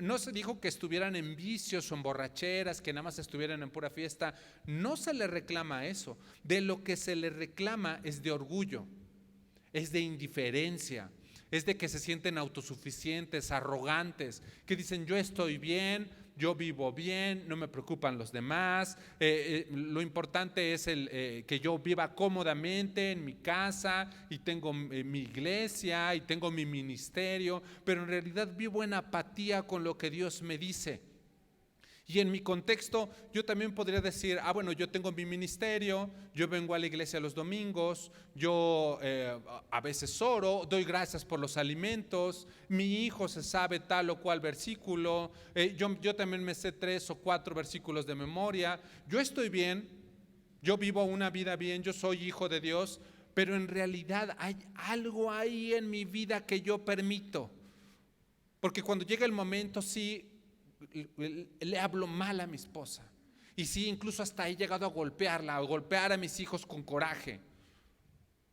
I: No se dijo que estuvieran en vicios o en borracheras, que nada más estuvieran en pura fiesta. No se le reclama eso. De lo que se le reclama es de orgullo, es de indiferencia, es de que se sienten autosuficientes, arrogantes, que dicen yo estoy bien, yo vivo bien, no me preocupan los demás, lo importante es que yo viva cómodamente en mi casa y tengo mi iglesia y tengo mi ministerio, pero en realidad vivo en apatía con lo que Dios me dice. Y en mi contexto yo también podría decir, bueno, yo tengo mi ministerio, yo vengo a la iglesia los domingos, yo a veces oro, doy gracias por los alimentos, mi hijo se sabe tal o cual versículo, yo también me sé 3 o 4 versículos de memoria, yo estoy bien, yo vivo una vida bien, yo soy hijo de Dios, pero en realidad hay algo ahí en mi vida que yo permito, porque cuando llega el momento sí, le hablo mal a mi esposa, y sí, incluso hasta he llegado a golpearla, o golpear a mis hijos con coraje,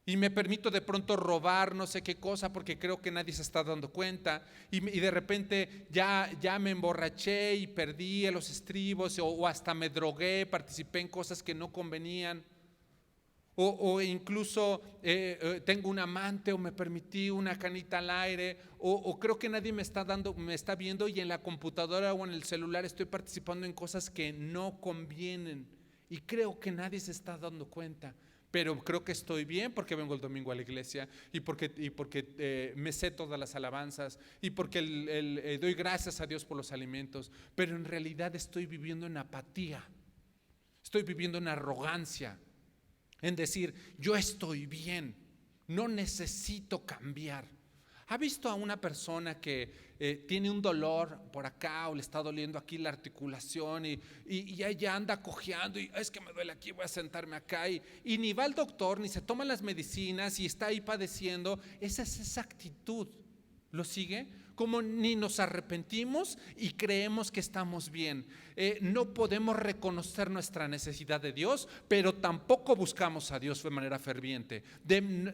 I: y me permito de pronto robar no sé qué cosa porque creo que nadie se está dando cuenta, y de repente ya me emborraché y perdí los estribos, o hasta me drogué, participé en cosas que no convenían. O incluso tengo un amante, o me permití una canita al aire, o creo que nadie me está viendo, y en la computadora o en el celular estoy participando en cosas que no convienen y creo que nadie se está dando cuenta, pero creo que estoy bien porque vengo el domingo a la iglesia y porque me sé todas las alabanzas y porque doy gracias a Dios por los alimentos, pero en realidad estoy viviendo en apatía, estoy viviendo en arrogancia, en decir, yo estoy bien, no necesito cambiar. ¿Ha visto a una persona que tiene un dolor por acá o le está doliendo aquí la articulación y ella anda cojeando y es que me duele aquí, voy a sentarme acá y ni va al doctor, ni se toma las medicinas y está ahí padeciendo? Esa es esa actitud. ¿Lo sigue? Como ni nos arrepentimos y creemos que estamos bien. No podemos reconocer nuestra necesidad de Dios, pero tampoco buscamos a Dios de manera ferviente.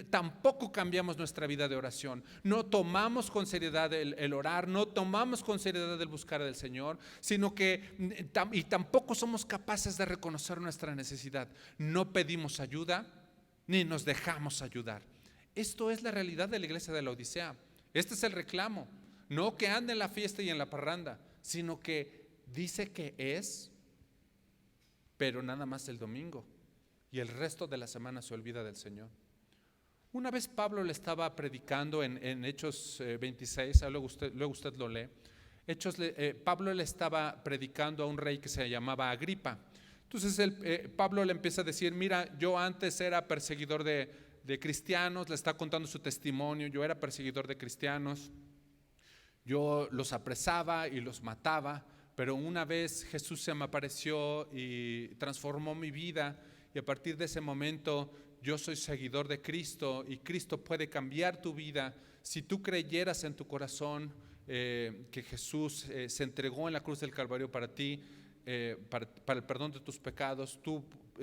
I: Tampoco cambiamos nuestra vida de oración. No tomamos con seriedad el orar, no tomamos con seriedad el buscar del Señor, sino que y tampoco somos capaces de reconocer nuestra necesidad. No pedimos ayuda, ni nos dejamos ayudar. Esto es la realidad de la iglesia de la Odisea. Este es el reclamo. No que ande en la fiesta y en la parranda, sino que dice que es, pero nada más el domingo. Y el resto de la semana se olvida del Señor. Una vez Pablo le estaba predicando en Hechos 26, luego usted lo lee. Pablo le estaba predicando a un rey que se llamaba Agripa. Entonces Pablo le empieza a decir, mira, yo antes era perseguidor de cristianos, le está contando su testimonio, yo era perseguidor de cristianos, yo los apresaba y los mataba, pero una vez Jesús se me apareció y transformó mi vida, y a partir de ese momento yo soy seguidor de Cristo, y Cristo puede cambiar tu vida si tú creyeras en tu corazón que Jesús se entregó en la cruz del Calvario para ti, para el perdón de tus pecados.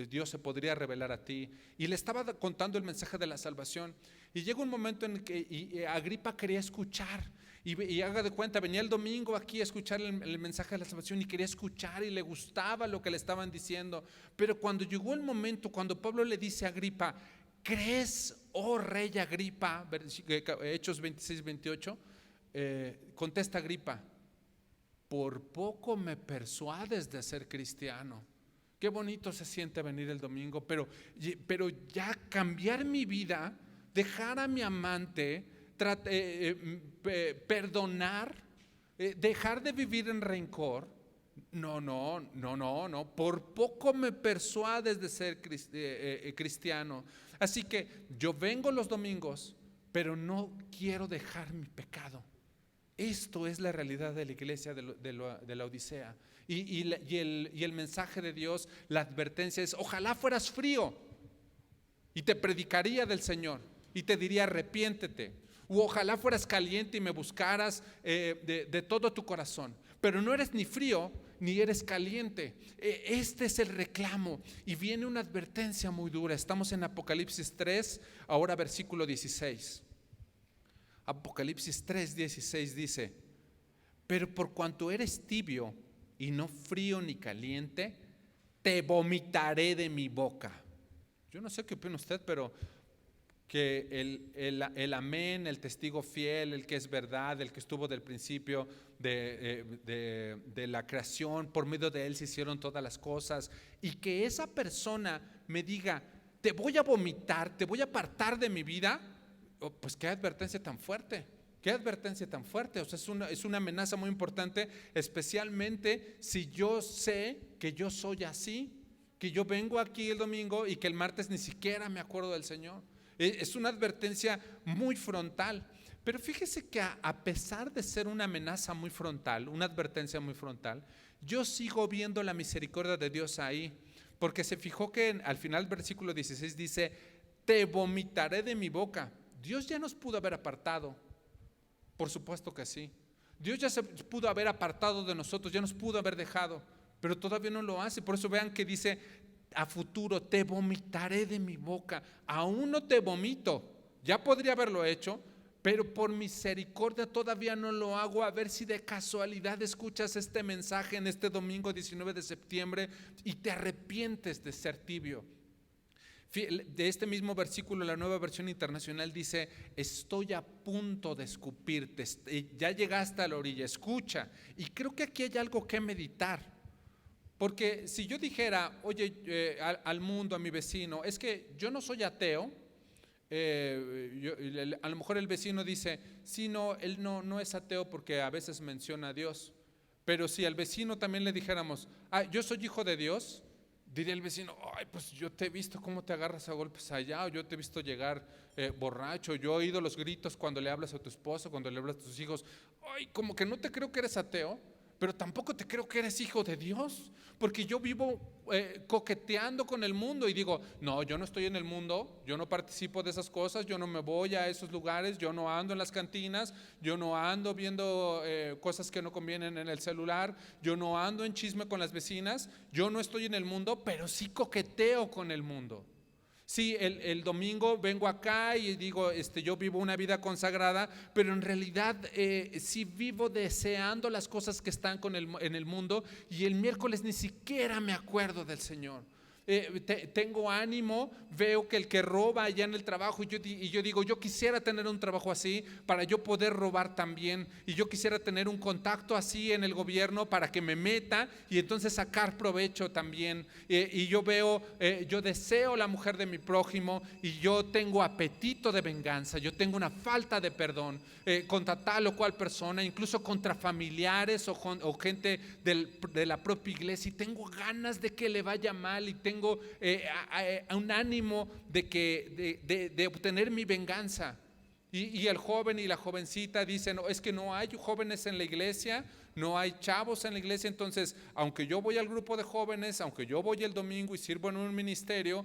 I: Dios se podría revelar a ti. Y le estaba contando el mensaje de la salvación, y llega un momento en que Agripa quería escuchar, y haga de cuenta, venía el domingo aquí a escuchar el mensaje de la salvación, y quería escuchar y le gustaba lo que le estaban diciendo. Pero cuando llegó el momento, cuando Pablo le dice a Agripa, ¿crees, oh rey Agripa? Hechos 26, 28, contesta Agripa, por poco me persuades de ser cristiano. Qué bonito se siente venir el domingo, pero ya cambiar mi vida, dejar a mi amante, perdonar, dejar de vivir en rencor. No, por poco me persuades de ser cristiano. Así que yo vengo los domingos, pero no quiero dejar mi pecado. Esto es la realidad de la iglesia de la Odisea. Y el mensaje de Dios, la advertencia es, ojalá fueras frío y te predicaría del Señor y te diría arrepiéntete, o ojalá fueras caliente y me buscaras de todo tu corazón, pero no eres ni frío ni eres caliente. Este es el reclamo, y viene una advertencia muy dura. Estamos en Apocalipsis 3, ahora versículo 16. Apocalipsis 3:16 dice, pero por cuanto eres tibio y no frío ni caliente, te vomitaré de mi boca. Yo no sé qué opina usted, pero que el amén, el testigo fiel, el que es verdad, el que estuvo del principio de la creación, por medio de él se hicieron todas las cosas, y que esa persona me diga, te voy a vomitar, te voy a apartar de mi vida. Pues qué advertencia tan fuerte, qué advertencia tan fuerte. O sea, es una amenaza muy importante, especialmente si yo sé que yo soy así, que yo vengo aquí el domingo y que el martes ni siquiera me acuerdo del Señor. Es una advertencia muy frontal. Pero fíjese que a pesar de ser una amenaza muy frontal, una advertencia muy frontal, yo sigo viendo la misericordia de Dios ahí, porque se fijó que al final del versículo 16 dice, te vomitaré de mi boca. Dios ya nos pudo haber apartado, por supuesto que sí. Dios ya se pudo haber apartado de nosotros, ya nos pudo haber dejado, pero todavía no lo hace. Por eso vean que dice a futuro, te vomitaré de mi boca. Aún no te vomito, ya podría haberlo hecho, pero por misericordia todavía no lo hago. A ver si de casualidad escuchas este mensaje en este domingo 19 de septiembre y te arrepientes de ser tibio. De este mismo versículo, la Nueva Versión Internacional dice, estoy a punto de escupirte, ya llegaste a la orilla, escucha. Y creo que aquí hay algo que meditar, porque si yo dijera, oye, al mundo, a mi vecino, es que yo no soy ateo, a lo mejor el vecino dice, sí, no, él no es ateo porque a veces menciona a Dios, pero si al vecino también le dijéramos, yo soy hijo de Dios, diría el vecino, ay, pues yo te he visto cómo te agarras a golpes allá, o yo te he visto llegar borracho, yo he oído los gritos cuando le hablas a tu esposo, cuando le hablas a tus hijos. Ay, como que no te creo que eres ateo, pero tampoco te creo que eres hijo de Dios, porque yo vivo coqueteando con el mundo y digo, no, yo no estoy en el mundo, yo no participo de esas cosas, yo no me voy a esos lugares, yo no ando en las cantinas, yo no ando viendo cosas que no convienen en el celular, yo no ando en chisme con las vecinas, yo no estoy en el mundo, pero sí coqueteo con el mundo. Sí, el domingo vengo acá y digo, yo vivo una vida consagrada, pero en realidad sí vivo deseando las cosas que están en el mundo, y el miércoles ni siquiera me acuerdo del Señor. tengo ánimo, veo que el que roba allá en el trabajo y yo digo, yo quisiera tener un trabajo así para yo poder robar también, y yo quisiera tener un contacto así en el gobierno para que me meta y entonces sacar provecho también, y yo veo, yo deseo la mujer de mi prójimo y yo tengo apetito de venganza, yo tengo una falta de perdón contra tal o cual persona, incluso contra familiares o gente de la propia iglesia, y tengo ganas de que le vaya mal y tengo un ánimo de obtener mi venganza. Y el joven y la jovencita dicen, no, es que no hay jóvenes en la iglesia, no hay chavos en la iglesia, entonces aunque yo voy al grupo de jóvenes, aunque yo voy el domingo y sirvo en un ministerio,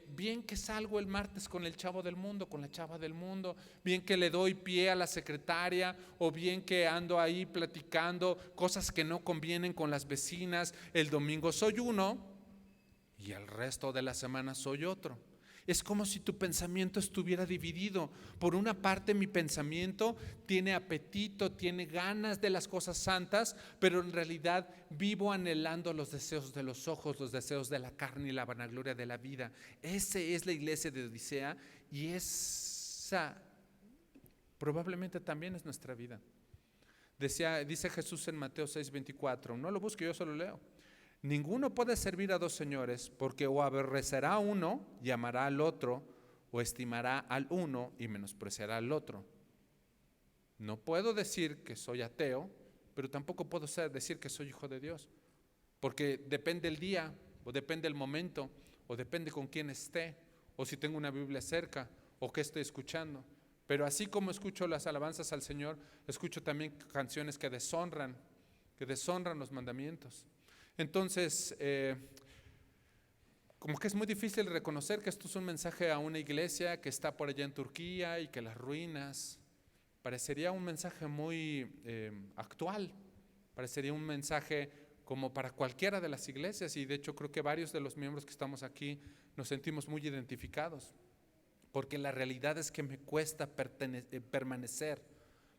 I: bien que salgo el martes con el chavo del mundo, con la chava del mundo, bien que le doy pie a la secretaria, o bien que ando ahí platicando cosas que no convienen con las vecinas, el domingo soy uno y el resto de la semana soy otro. Es como si tu pensamiento estuviera dividido. Por una parte, mi pensamiento tiene apetito, tiene ganas de las cosas santas, pero en realidad vivo anhelando los deseos de los ojos, los deseos de la carne y la vanagloria de la vida. Esa es la iglesia de Odisea, y esa probablemente también es nuestra vida. Dice Jesús en Mateo 6:24, no lo busque, yo solo leo. Ninguno puede servir a dos señores, porque o aborrecerá a uno y amará al otro, o estimará al uno y menospreciará al otro. No puedo decir que soy ateo, pero tampoco puedo decir que soy hijo de Dios, porque depende el día, o depende el momento, o depende con quién esté, o si tengo una Biblia cerca, o qué estoy escuchando. Pero así como escucho las alabanzas al Señor, escucho también canciones que deshonran los mandamientos. Entonces, como que es muy difícil reconocer que esto es un mensaje a una iglesia que está por allá en Turquía y que las ruinas, parecería un mensaje muy actual, parecería un mensaje como para cualquiera de las iglesias, y de hecho creo que varios de los miembros que estamos aquí nos sentimos muy identificados, porque la realidad es que me cuesta permanecer,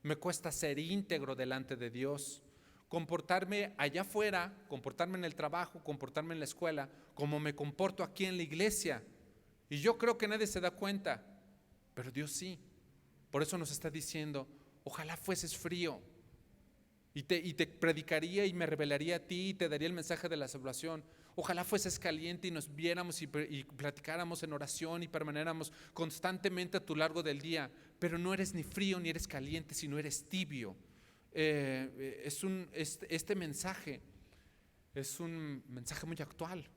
I: me cuesta ser íntegro delante de Dios, comportarme allá afuera, comportarme en el trabajo, comportarme en la escuela, como me comporto aquí en la iglesia. Y yo creo que nadie se da cuenta, pero Dios sí. Por eso nos está diciendo, ojalá fueses frío, y te predicaría y me revelaría a ti y te daría el mensaje de la salvación. Ojalá fueses caliente y nos viéramos y platicáramos en oración y permaneciéramos constantemente a tu largo del día, pero no eres ni frío ni eres caliente, sino eres tibio. Este mensaje es un mensaje muy actual.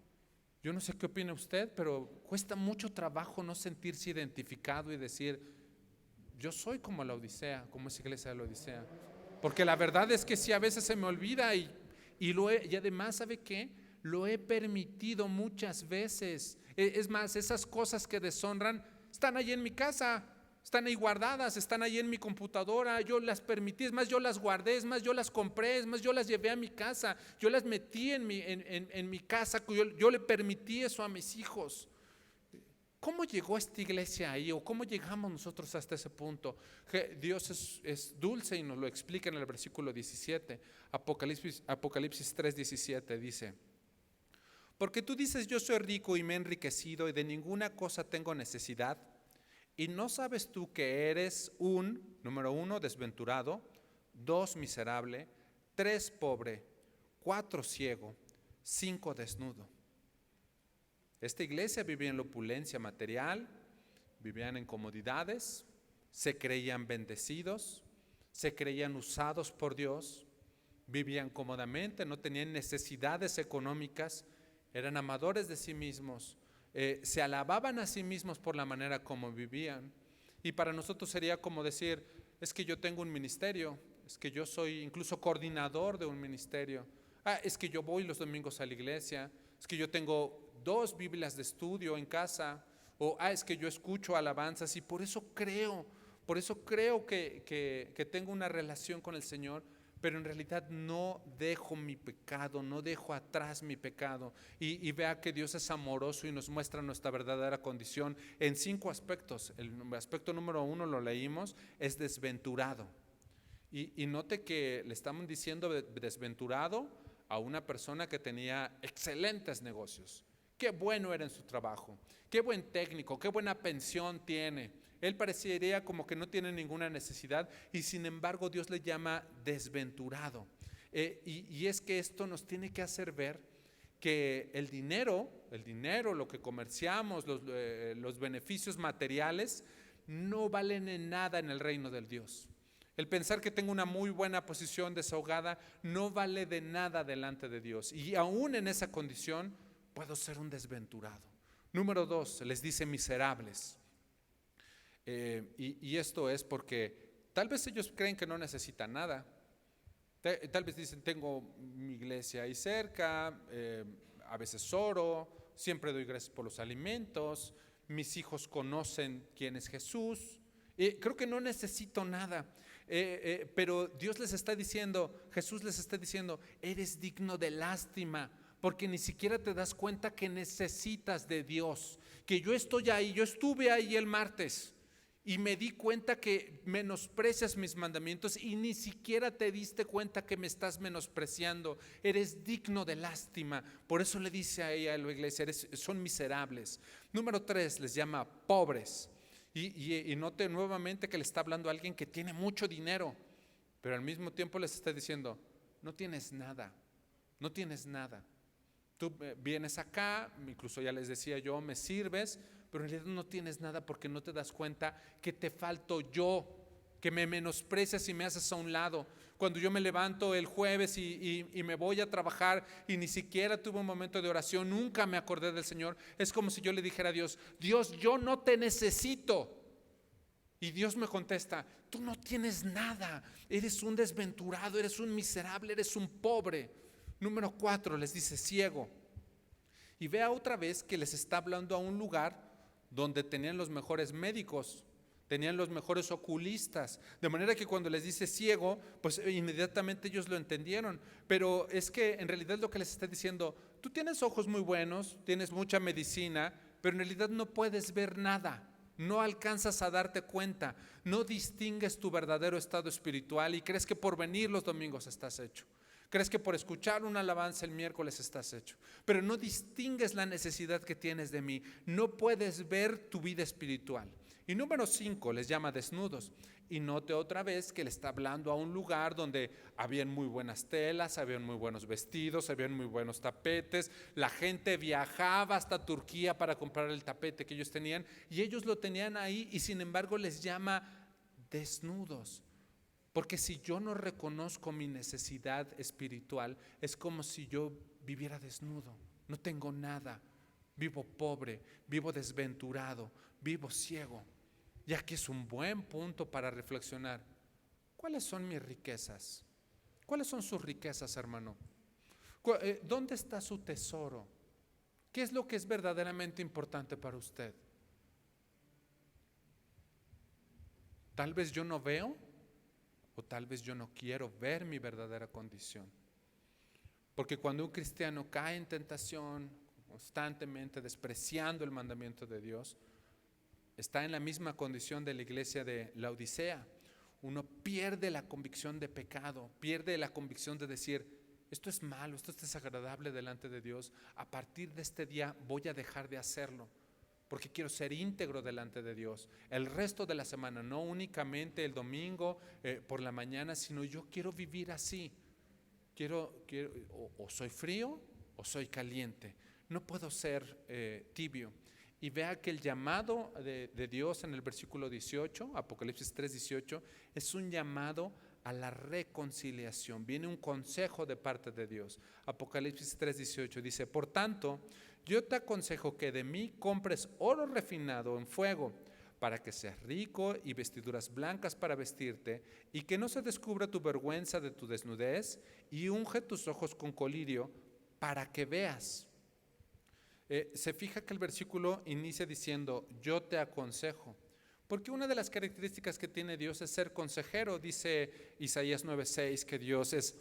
I: Yo no sé qué opina usted, pero cuesta mucho trabajo no sentirse identificado y decir, yo soy como la Odisea, como esa iglesia de la Odisea, porque la verdad es que sí, a veces se me olvida y además, ¿sabe qué? Lo he permitido muchas veces. Es más, esas cosas que deshonran están ahí en mi casa, están ahí guardadas, están ahí en mi computadora, yo las permití, es más, yo las guardé, es más, yo las compré, es más, yo las llevé a mi casa, yo las metí en mi casa, yo le permití eso a mis hijos. ¿Cómo llegó esta iglesia ahí, o cómo llegamos nosotros hasta ese punto? Dios es dulce y nos lo explica en el versículo 17, Apocalipsis 3:17 dice, porque tú dices, yo soy rico y me he enriquecido y de ninguna cosa tengo necesidad, y no sabes tú que eres número 1, desventurado, 2, miserable, 3, pobre, 4, ciego, 5, desnudo. Esta iglesia vivía en la opulencia material, vivían en comodidades, se creían bendecidos, se creían usados por Dios, vivían cómodamente, no tenían necesidades económicas, eran amadores de sí mismos, se alababan a sí mismos por la manera como vivían. Y para nosotros sería como decir, es que yo tengo un ministerio, es que yo soy incluso coordinador de un ministerio, es que yo voy los domingos a la iglesia, es que yo tengo 2 Biblias de estudio en casa, o es que yo escucho alabanzas y por eso creo que tengo una relación con el Señor, pero en realidad no dejo mi pecado, no dejo atrás mi pecado. Y vea que Dios es amoroso y nos muestra nuestra verdadera condición en 5 aspectos. El aspecto número 1 lo leímos, es desventurado. Y note que le estamos diciendo desventurado a una persona que tenía excelentes negocios, Qué bueno era en su trabajo, qué buen técnico, qué buena pensión tiene. Él parecería como que no tiene ninguna necesidad y sin embargo Dios le llama desventurado. Y es que esto nos tiene que hacer ver que el dinero, lo que comerciamos, los beneficios materiales, no valen en nada en el reino del Dios. El pensar que tengo una muy buena posición desahogada no vale de nada delante de Dios. Y aún en esa condición puedo ser un desventurado. Número 2, les dice miserables. Y esto es porque tal vez ellos creen que no necesitan nada. Tal vez dicen, tengo mi iglesia ahí cerca, a veces oro, siempre doy gracias por los alimentos, mis hijos conocen quién es Jesús, creo que no necesito nada. Pero Dios les está diciendo, Jesús les está diciendo, eres digno de lástima, porque ni siquiera te das cuenta que necesitas de Dios, que yo estoy ahí, yo estuve ahí el martes y me di cuenta que menosprecias mis mandamientos y ni siquiera te diste cuenta que me estás menospreciando. Eres digno de lástima. Por eso le dice a ella, a la iglesia, son miserables. Número 3, les llama pobres. Y note nuevamente que le está hablando a alguien que tiene mucho dinero, pero al mismo tiempo les está diciendo, no tienes nada, no tienes nada. Tú vienes acá, incluso ya les decía yo, me sirves, pero en realidad no tienes nada porque no te das cuenta que te falto yo, que me menosprecias y me haces a un lado. Cuando yo me levanto el jueves y me voy a trabajar y ni siquiera tuve un momento de oración, nunca me acordé del Señor, es como si yo le dijera a Dios, Dios, yo no te necesito. Y Dios me contesta, tú no tienes nada, eres un desventurado, eres un miserable, eres un pobre. Número 4, les dice ciego. Y vea otra vez que les está hablando a un lugar donde tenían los mejores médicos, tenían los mejores oculistas, de manera que cuando les dice ciego, pues inmediatamente ellos lo entendieron. Pero es que en realidad lo que les está diciendo, tú tienes ojos muy buenos, tienes mucha medicina, pero en realidad no puedes ver nada, no alcanzas a darte cuenta, no distingues tu verdadero estado espiritual y crees que por venir los domingos estás hecho. Crees que por escuchar una alabanza el miércoles estás hecho, pero no distingues la necesidad que tienes de mí, no puedes ver tu vida espiritual. Y número 5, les llama desnudos. Y note otra vez que le está hablando a un lugar donde habían muy buenas telas, habían muy buenos vestidos, habían muy buenos tapetes. La gente viajaba hasta Turquía para comprar el tapete que ellos tenían y ellos lo tenían ahí y sin embargo les llama desnudos. Porque si yo no reconozco mi necesidad espiritual, es como si yo viviera desnudo, no tengo nada, vivo pobre, vivo desventurado, vivo ciego. Y aquí es un buen punto para reflexionar. ¿Cuáles son mis riquezas? ¿Cuáles son sus riquezas, hermano? ¿Dónde está su tesoro? ¿Qué es lo que es verdaderamente importante para usted? Tal vez yo no veo, o tal vez yo no quiero ver mi verdadera condición. Porque cuando un cristiano cae en tentación, constantemente despreciando el mandamiento de Dios, está en la misma condición de la iglesia de Laodicea. Uno pierde la convicción de pecado, pierde la convicción de decir, esto es malo, esto es desagradable delante de Dios. A partir de este día voy a dejar de hacerlo, porque quiero ser íntegro delante de Dios. El resto de la semana, no únicamente el domingo por la mañana, sino yo quiero vivir así. O soy frío o soy caliente. No puedo ser tibio. Y vea que el llamado de Dios en el versículo 18, Apocalipsis 3:18, es un llamado a la reconciliación. Viene un consejo de parte de Dios. Apocalipsis 3:18 dice, por tanto, yo te aconsejo que de mí compres oro refinado en fuego, para que seas rico y vestiduras blancas para vestirte, y que no se descubra tu vergüenza de tu desnudez, y unge tus ojos con colirio para que veas. Se fija que el versículo inicia diciendo, yo te aconsejo. Porque una de las características que tiene Dios es ser consejero. Dice Isaías 9:6 que Dios es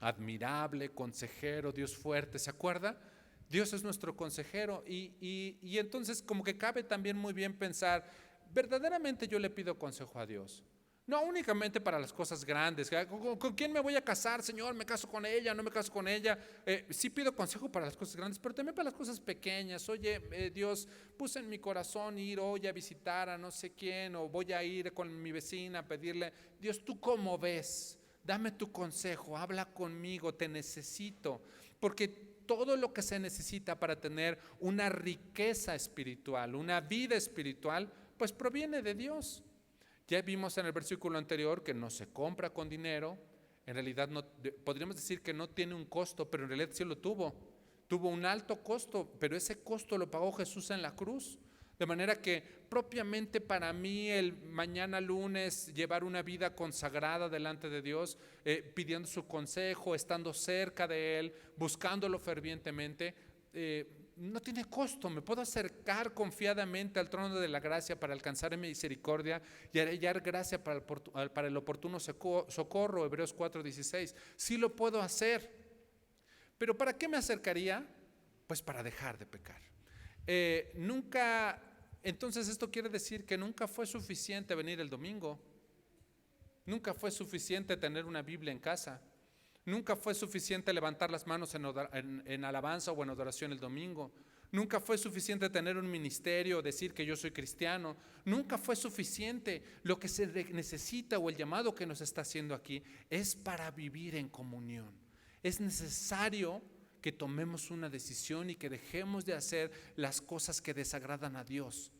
I: admirable, consejero, Dios fuerte. ¿Se acuerda? Dios es nuestro consejero y entonces como que cabe también muy bien pensar, verdaderamente yo le pido consejo a Dios. No únicamente para las cosas grandes. ¿Con quién me voy a casar, Señor? ¿Me caso con ella? ¿No me caso con ella? Sí pido consejo para las cosas grandes, pero también para las cosas pequeñas. Oye, Dios, puse en mi corazón ir hoy a visitar a no sé quién, o voy a ir con mi vecina a pedirle, Dios, ¿tú cómo ves? Dame tu consejo, habla conmigo, te necesito. Porque todo lo que se necesita para tener una riqueza espiritual, una vida espiritual, pues proviene de Dios. Ya vimos en el versículo anterior que no se compra con dinero. En realidad podríamos decir que no tiene un costo, pero en realidad sí lo tuvo. Tuvo un alto costo, pero ese costo lo pagó Jesús en la cruz. De manera que propiamente para mí el mañana lunes llevar una vida consagrada delante de Dios, pidiendo su consejo, estando cerca de Él, buscándolo fervientemente, no tiene costo. Me puedo acercar confiadamente al trono de la gracia para alcanzar misericordia y hallar gracia para el oportuno socorro, Hebreos 4:16. Sí lo puedo hacer. ¿Pero para qué me acercaría? Pues para dejar de pecar. Entonces esto quiere decir que nunca fue suficiente venir el domingo. Nunca fue suficiente tener una Biblia en casa. Nunca fue suficiente levantar las manos en alabanza o en adoración el domingo. Nunca fue suficiente tener un ministerio o decir que yo soy cristiano. Nunca fue suficiente. Lo que se necesita o el llamado que nos está haciendo aquí es para vivir en comunión. Es necesario que tomemos una decisión y que dejemos de hacer las cosas que desagradan a Dios.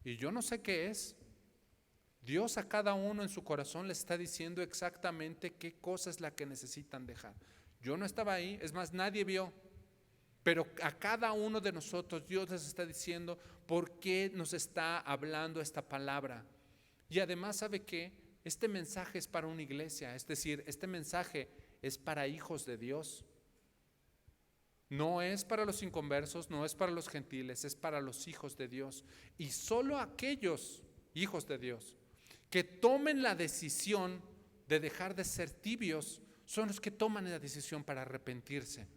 I: Y yo no sé qué es. Dios a cada uno en su corazón le está diciendo exactamente qué cosa es la que necesitan dejar. Yo no estaba ahí, es más, nadie vio. Pero a cada uno de nosotros Dios les está diciendo por qué nos está hablando esta palabra. Y además, ¿sabe qué? Este mensaje es para una iglesia, es decir, este mensaje es para hijos de Dios. No es para los inconversos, no es para los gentiles, es para los hijos de Dios. Y solo aquellos hijos de Dios que tomen la decisión de dejar de ser tibios son los que toman la decisión para arrepentirse.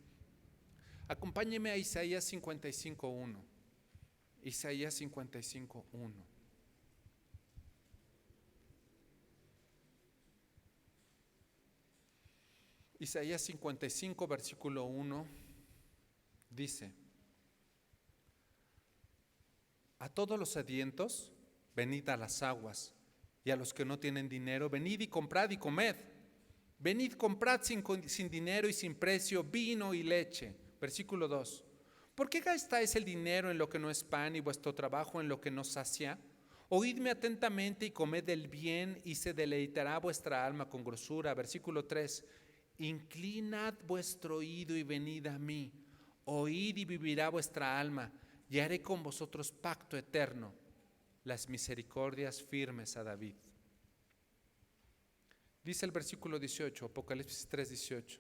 I: Acompáñeme a Isaías 55:1. Isaías 55:1. Isaías 55, versículo 1, dice: a todos los sedientos, venid a las aguas, y a los que no tienen dinero, venid y comprad y comed. Venid, comprad sin dinero y sin precio vino y leche. Versículo 2. ¿Por qué gastáis el dinero en lo que no es pan y vuestro trabajo en lo que no sacia? Oídme atentamente y comed el bien, y se deleitará vuestra alma con grosura. Versículo 3. Inclinad vuestro oído y venid a mí. Oíd y vivirá vuestra alma, y haré con vosotros pacto eterno, las misericordias firmes a David. Dice el versículo 18, Apocalipsis 3:18.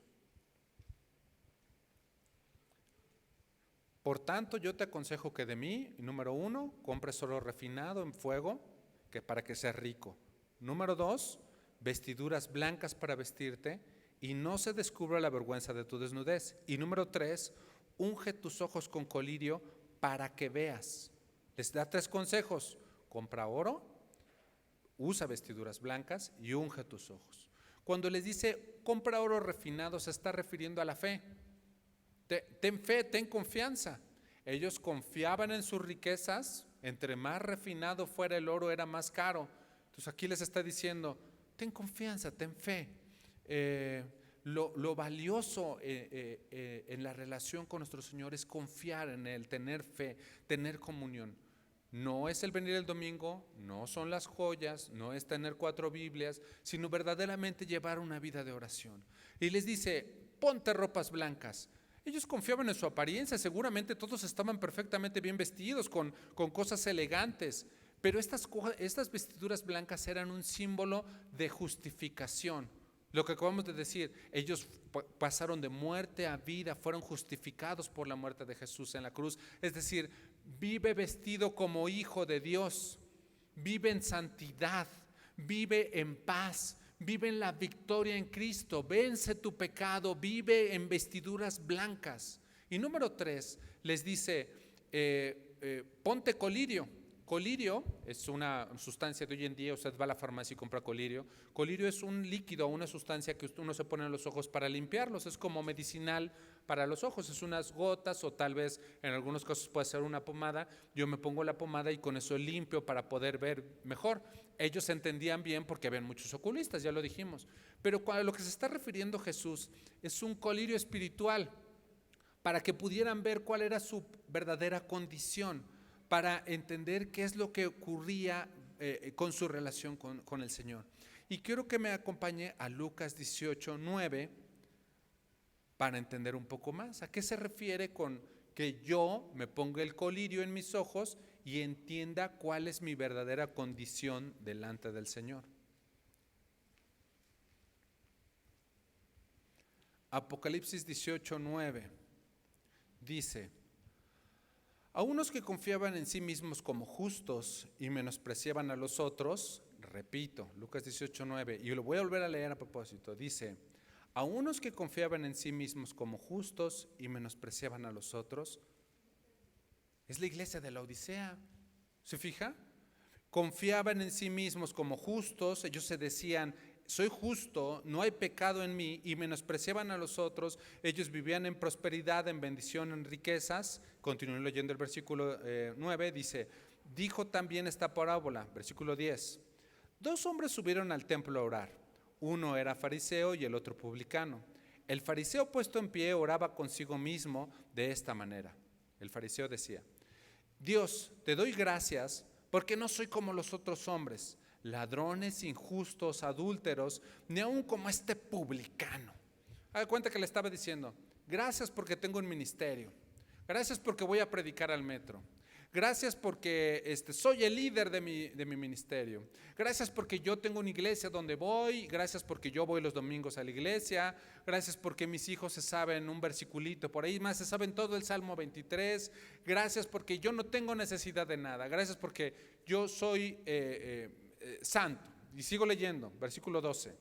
I: Por tanto, yo te aconsejo que de mí, número 1, compres oro refinado en fuego, que para que seas rico. Número 2, vestiduras blancas para vestirte, y no se descubra la vergüenza de tu desnudez. Y número 3, unge tus ojos con colirio para que veas. Les da 3 consejos: compra oro, usa vestiduras blancas y unge tus ojos. Cuando les dice compra oro refinado, se está refiriendo a la fe. Ten fe, ten confianza. Ellos confiaban en sus riquezas. Entre más refinado fuera el oro, era más caro. Entonces aquí les está diciendo: ten confianza, ten fe. Lo valioso en la relación con nuestro Señor es confiar en Él, tener fe, tener comunión. No es el venir el domingo, no son las joyas, no es tener 4 Biblias, sino verdaderamente llevar una vida de oración. Y les dice: ponte ropas blancas. Ellos confiaban en su apariencia, seguramente todos estaban perfectamente bien vestidos, con cosas elegantes, pero estas vestiduras blancas eran un símbolo de justificación. Lo que acabamos de decir, ellos pasaron de muerte a vida, fueron justificados por la muerte de Jesús en la cruz. Es decir, vive vestido como hijo de Dios, vive en santidad, vive en paz, vive en la victoria en Cristo, vence tu pecado, vive en vestiduras blancas. Y número 3, les dice: ponte colirio. Colirio es una sustancia de hoy en día, usted va a la farmacia y compra colirio. Colirio es un líquido, una sustancia que uno se pone en los ojos para limpiarlos, es como medicinal para los ojos, es unas gotas o tal vez en algunos casos puede ser una pomada. Yo me pongo la pomada y con eso limpio para poder ver mejor. Ellos entendían bien porque ven muchos oculistas, ya lo dijimos. Pero a lo que se está refiriendo Jesús es un colirio espiritual para que pudieran ver cuál era su verdadera condición, para entender qué es lo que ocurría con su relación con el Señor. Y quiero que me acompañe a Lucas 18:9 para entender un poco más. ¿A qué se refiere con que yo me ponga el colirio en mis ojos y entienda cuál es mi verdadera condición delante del Señor? Apocalipsis 18:9 dice: a unos que confiaban en sí mismos como justos y menospreciaban a los otros, repito, Lucas 18:9, y lo voy a volver a leer a propósito, dice: a unos que confiaban en sí mismos como justos y menospreciaban a los otros, es la iglesia de la Odisea. ¿Se fija? Confiaban en sí mismos como justos, ellos se decían: soy justo, no hay pecado en mí, y menospreciaban a los otros. Ellos vivían en prosperidad, en bendición, en riquezas. Continúo leyendo el versículo 9, dice: dijo también esta parábola, versículo 10: 2 hombres subieron al templo a orar, uno era fariseo y el otro publicano. El fariseo, puesto en pie, oraba consigo mismo de esta manera. El fariseo decía: Dios, te doy gracias porque no soy como los otros hombres, ladrones, injustos, adúlteros, ni aun como este publicano. Haga cuenta que le estaba diciendo: gracias porque tengo un ministerio, gracias porque voy a predicar al metro, gracias porque soy el líder de mi ministerio, gracias porque yo tengo una iglesia donde voy, gracias porque yo voy los domingos a la iglesia, gracias porque mis hijos se saben un versiculito por ahí, más se saben todo el Salmo 23, gracias porque yo no tengo necesidad de nada, gracias porque yo soy santo. Y sigo leyendo, versículo 12: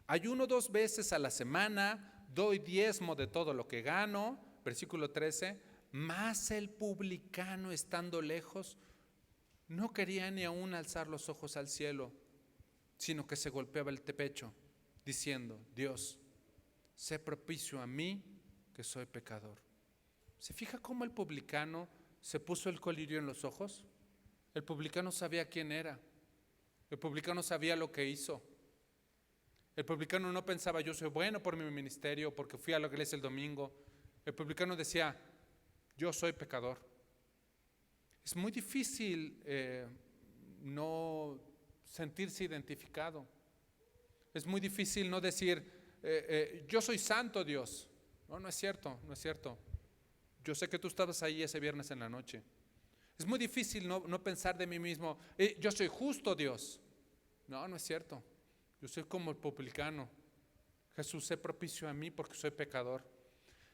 I: ayuno 2 veces a la semana, doy diezmo de todo lo que gano. Versículo 13: mas el publicano, estando lejos, no quería ni aún alzar los ojos al cielo, sino que se golpeaba el pecho, diciendo: Dios, sé propicio a mí, que soy pecador. ¿Se fija cómo el publicano se puso el colirio en los ojos? El publicano sabía quién era. El publicano sabía lo que hizo. El publicano no pensaba: yo soy bueno por mi ministerio, porque fui a la iglesia el domingo. El publicano decía: yo soy pecador. Es muy difícil no sentirse identificado. Es muy difícil no decir: yo soy santo, Dios. No, no es cierto, no es cierto. Yo sé que tú estabas ahí ese viernes en la noche. Es muy difícil no pensar de mí mismo: yo soy justo, Dios. No, no es cierto. Yo soy como el publicano. Jesús, sé propicio a mí porque soy pecador.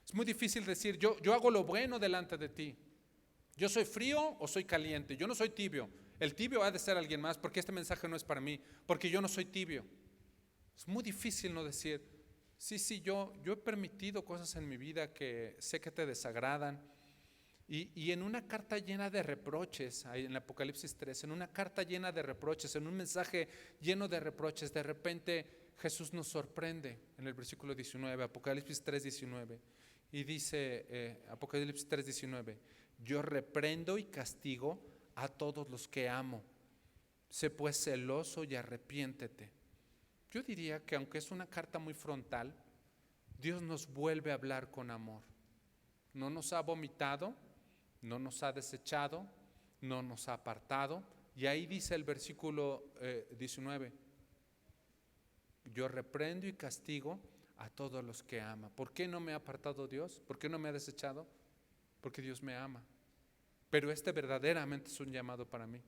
I: Es muy difícil decir: yo hago lo bueno delante de ti. Yo soy frío o soy caliente. Yo no soy tibio. El tibio ha de ser alguien más, porque este mensaje no es para mí, porque yo no soy tibio. Es muy difícil no decir: sí, yo he permitido cosas en mi vida que sé que te desagradan. Y en una carta llena de reproches, ahí en el Apocalipsis 3, en una carta llena de reproches, en un mensaje lleno de reproches, de repente Jesús nos sorprende en el versículo 19, Apocalipsis 3:19, y dice, Apocalipsis 3:19: yo reprendo y castigo a todos los que amo. Sé pues celoso y arrepiéntete. Yo diría que aunque es una carta muy frontal, Dios nos vuelve a hablar con amor. No nos ha vomitado, no nos ha desechado, no nos ha apartado. Y ahí dice el versículo 19: yo reprendo y castigo a todos los que ama. ¿Por qué no me ha apartado Dios? ¿Por qué no me ha desechado? Porque Dios me ama. Pero este verdaderamente es un llamado para mí.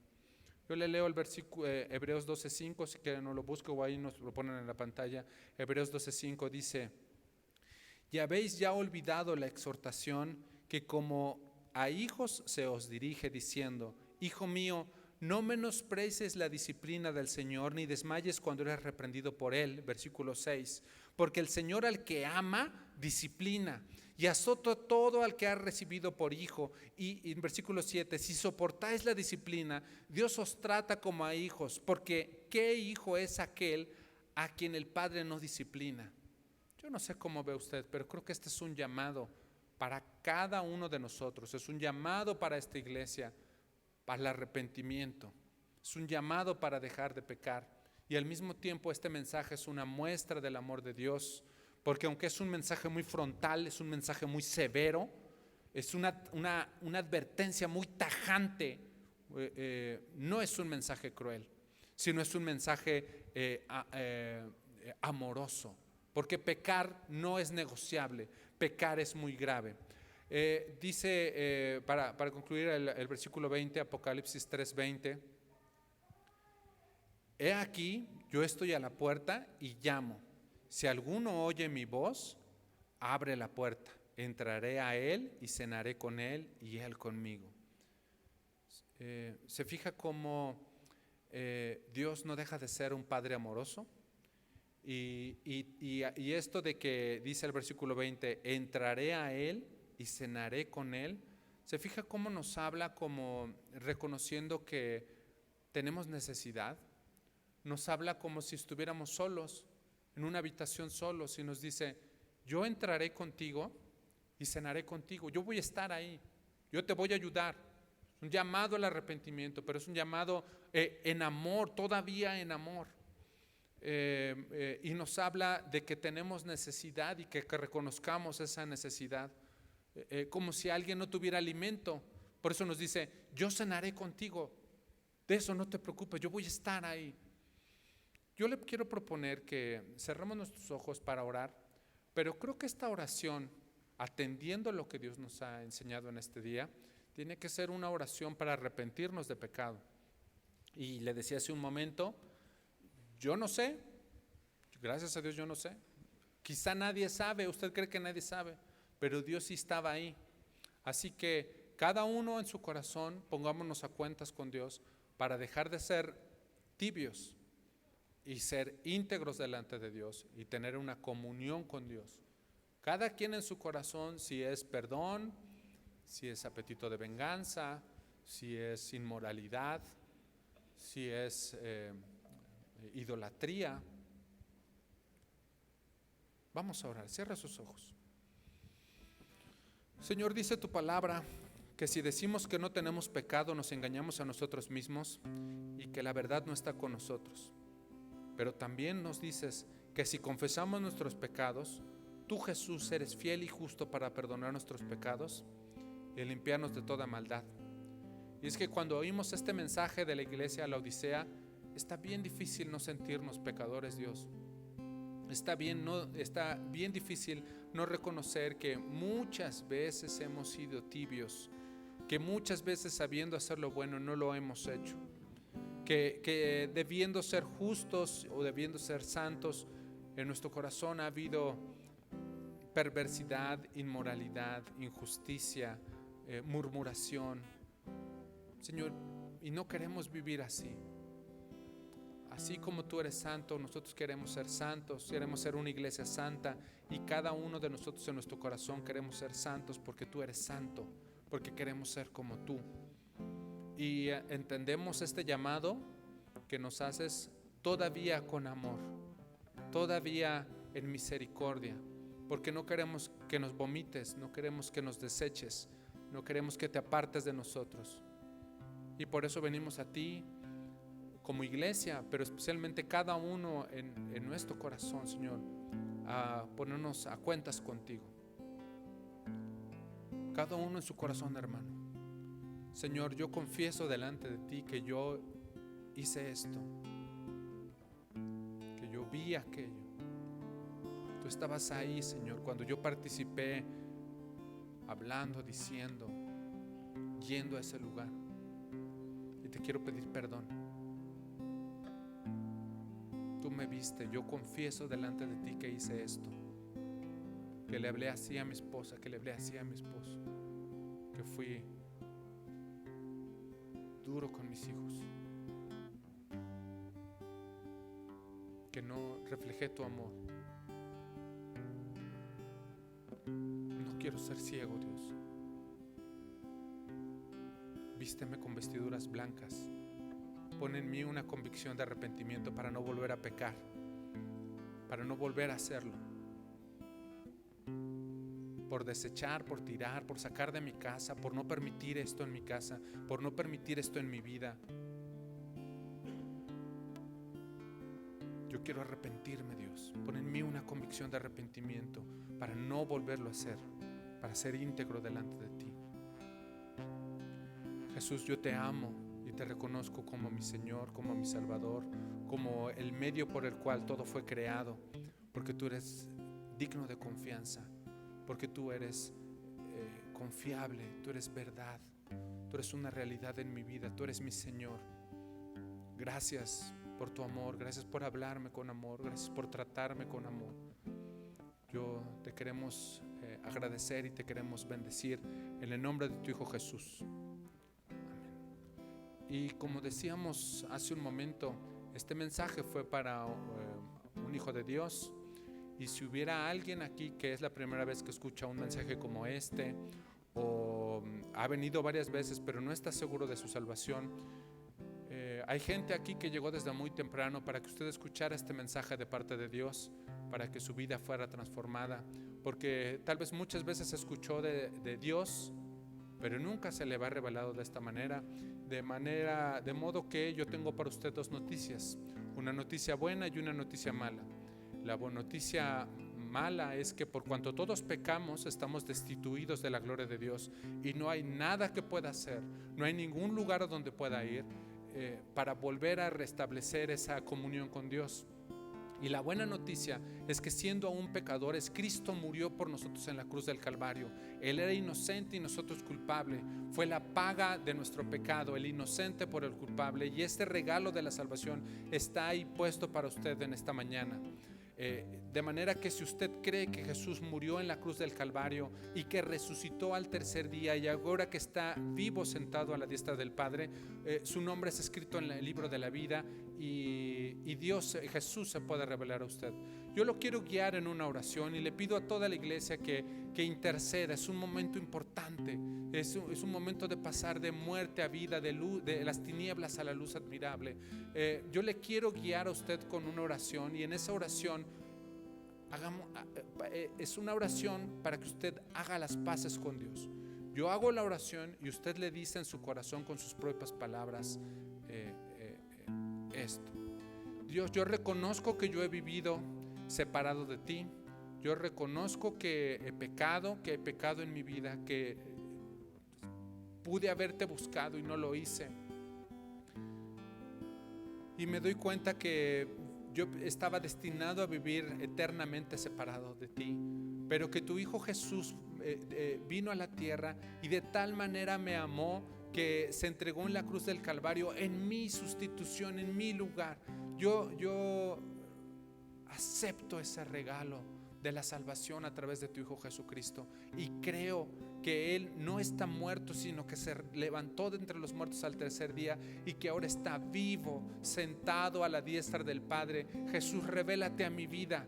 I: Yo le leo el versículo Hebreos 12:5, si quieren no lo busco o ahí nos lo ponen en la pantalla. Hebreos 12:5 dice: y habéis ya olvidado la exhortación que como a hijos se os dirige, diciendo: hijo mío, no menosprecies la disciplina del Señor, ni desmayes cuando eres reprendido por Él. Versículo 6: porque el Señor al que ama, disciplina, y azota todo al que ha recibido por hijo. Y en versículo 7, si soportáis la disciplina, Dios os trata como a hijos, porque ¿qué hijo es aquel a quien el Padre no disciplina? Yo no sé cómo ve usted, pero creo que este es un llamado para cada uno de nosotros, es un llamado para esta iglesia, para el arrepentimiento, es un llamado para dejar de pecar. Y al mismo tiempo este mensaje es una muestra del amor de Dios, porque aunque es un mensaje muy frontal, es un mensaje muy severo, es una advertencia muy tajante, no es un mensaje cruel, sino es un mensaje amoroso, porque pecar no es negociable, pecar es muy grave. Dice, para concluir el versículo 20, Apocalipsis 3:20, he aquí, yo estoy a la puerta y llamo. Si alguno oye mi voz, abre la puerta. Entraré a él y cenaré con él y él conmigo. ¿Se fija cómo Dios no deja de ser un Padre amoroso? Y esto de que dice el versículo 20, entraré a él y cenaré con él, ¿se fija cómo nos habla como reconociendo que tenemos necesidad? Nos habla como si estuviéramos solos, en una habitación solos, y nos dice, yo entraré contigo y cenaré contigo, yo voy a estar ahí, yo te voy a ayudar. Es un llamado al arrepentimiento, pero es un llamado en amor, todavía en amor. Y nos habla de que tenemos necesidad y que reconozcamos esa necesidad, como si alguien no tuviera alimento. Por eso nos dice, yo cenaré contigo, de eso no te preocupes, yo voy a estar ahí. Yo le quiero proponer que cerremos nuestros ojos para orar, pero creo que esta oración, atendiendo lo que Dios nos ha enseñado en este día, tiene que ser una oración para arrepentirnos de pecado. Y le decía hace un momento, yo no sé, gracias a Dios yo no sé, quizá nadie sabe, usted cree que nadie sabe, pero Dios sí estaba ahí. Así que cada uno en su corazón pongámonos a cuentas con Dios para dejar de ser tibios y ser íntegros delante de Dios y tener una comunión con Dios. Cada quien en su corazón, si es perdón, si es apetito de venganza, si es inmoralidad, si es idolatría. Vamos a orar, cierra sus ojos. Señor, dice tu palabra que si decimos que no tenemos pecado, nos engañamos a nosotros mismos y que la verdad no está con nosotros. Pero también nos dices que si confesamos nuestros pecados, tú, Jesús, eres fiel y justo para perdonar nuestros pecados y limpiarnos de toda maldad. Y es que cuando oímos este mensaje de la iglesia a la Odisea, está bien difícil no sentirnos pecadores, Dios. Está bien difícil no reconocer que muchas veces hemos sido tibios, que muchas veces sabiendo hacer lo bueno no lo hemos hecho, que debiendo ser justos o debiendo ser santos, en nuestro corazón ha habido perversidad, inmoralidad, injusticia, murmuración. Señor, y no queremos vivir así. Así como tú eres santo, nosotros queremos ser santos, queremos ser una iglesia santa, y cada uno de nosotros en nuestro corazón queremos ser santos porque tú eres santo, porque queremos ser como tú. Y entendemos este llamado que nos haces todavía con amor, todavía en misericordia, porque no queremos que nos vomites, no queremos que nos deseches, no queremos que te apartes de nosotros. Y por eso venimos a ti como iglesia, pero especialmente cada uno en nuestro corazón, Señor, a ponernos a cuentas contigo. Cada uno en su corazón, hermano. Señor, yo confieso delante de ti que yo hice esto, que yo vi aquello. Tú estabas ahí, Señor, cuando yo participé, hablando, diciendo, yendo a ese lugar. Y te quiero pedir perdón. Tú me viste, yo confieso delante de ti que hice esto, que le hablé así a mi esposa, que le hablé así a mi esposo, que fui duro con mis hijos, que no reflejé tu amor. No quiero ser ciego, Dios. Vísteme con vestiduras blancas. Pon en mí una convicción de arrepentimiento para no volver a pecar, para no volver a hacerlo, por desechar, por tirar, por sacar de mi casa, por no permitir esto en mi casa, por no permitir esto en mi vida. Yo quiero arrepentirme, Dios. Pon en mí una convicción de arrepentimiento para no volverlo a hacer, para ser íntegro delante de ti. Jesús, yo te amo y te reconozco como mi Señor, como mi Salvador, como el medio por el cual todo fue creado, porque tú eres digno de confianza, porque tú eres confiable, tú eres verdad, tú eres una realidad en mi vida, tú eres mi Señor. Gracias por tu amor, gracias por hablarme con amor, gracias por tratarme con amor. Yo te queremos agradecer y te queremos bendecir en el nombre de tu Hijo Jesús. Y como decíamos hace un momento, este mensaje fue para un hijo de Dios. Y si hubiera alguien aquí que es la primera vez que escucha un mensaje como este, o ha venido varias veces pero no está seguro de su salvación, hay gente aquí que llegó desde muy temprano para que usted escuchara este mensaje de parte de Dios, para que su vida fuera transformada, porque tal vez muchas veces escuchó de Dios, pero nunca se le va revelado de esta manera, de modo que yo tengo para usted dos noticias, una noticia buena y una noticia mala. La buena noticia mala es que por cuanto todos pecamos, estamos destituidos de la gloria de Dios y no hay nada que pueda hacer, no hay ningún lugar a donde pueda ir para volver a restablecer esa comunión con Dios. Y la buena noticia es que siendo aún pecadores, Cristo murió por nosotros en la cruz del Calvario. Él era inocente y nosotros culpable. Fue la paga de nuestro pecado, el inocente por el culpable. Y este regalo de la salvación está ahí puesto para usted en esta mañana. De manera que si usted cree que Jesús murió en la cruz del Calvario y que resucitó al tercer día y ahora que está vivo sentado a la diestra del Padre, su nombre es escrito en el libro de la vida y Dios, Jesús, se puede revelar a usted. Yo lo quiero guiar en una oración y le pido a toda la iglesia que interceda. Es un momento importante, es un momento de pasar de muerte a vida, de luz, de las tinieblas a la luz admirable. Yo le quiero guiar a usted con una oración y en esa oración es una oración para que usted haga las paces con Dios. Yo hago la oración y usted le dice en su corazón con sus propias palabras esto: Dios, yo reconozco que yo he vivido separado de ti. Yo reconozco que he pecado en mi vida, que pude haberte buscado y no lo hice. Y me doy cuenta que yo estaba destinado a vivir eternamente separado de ti, pero que tu Hijo Jesús vino a la tierra y de tal manera me amó que se entregó en la cruz del Calvario en mi sustitución, en mi lugar. Yo acepto ese regalo de la salvación a través de tu Hijo Jesucristo y creo que Él no está muerto, sino que se levantó de entre los muertos al tercer día y que ahora está vivo, sentado a la diestra del Padre. Jesús, revélate a mi vida.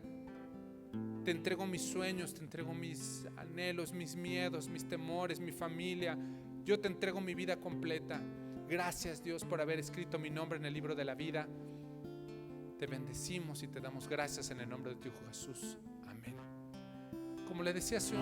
I: Te entrego mis sueños, te entrego mis anhelos, mis miedos, mis temores, mi familia. Yo te entrego mi vida completa. Gracias, Dios, por haber escrito mi nombre en el libro de la vida. Te bendecimos y te damos gracias en el nombre de tu Hijo Jesús. Amén. Como le decía hace un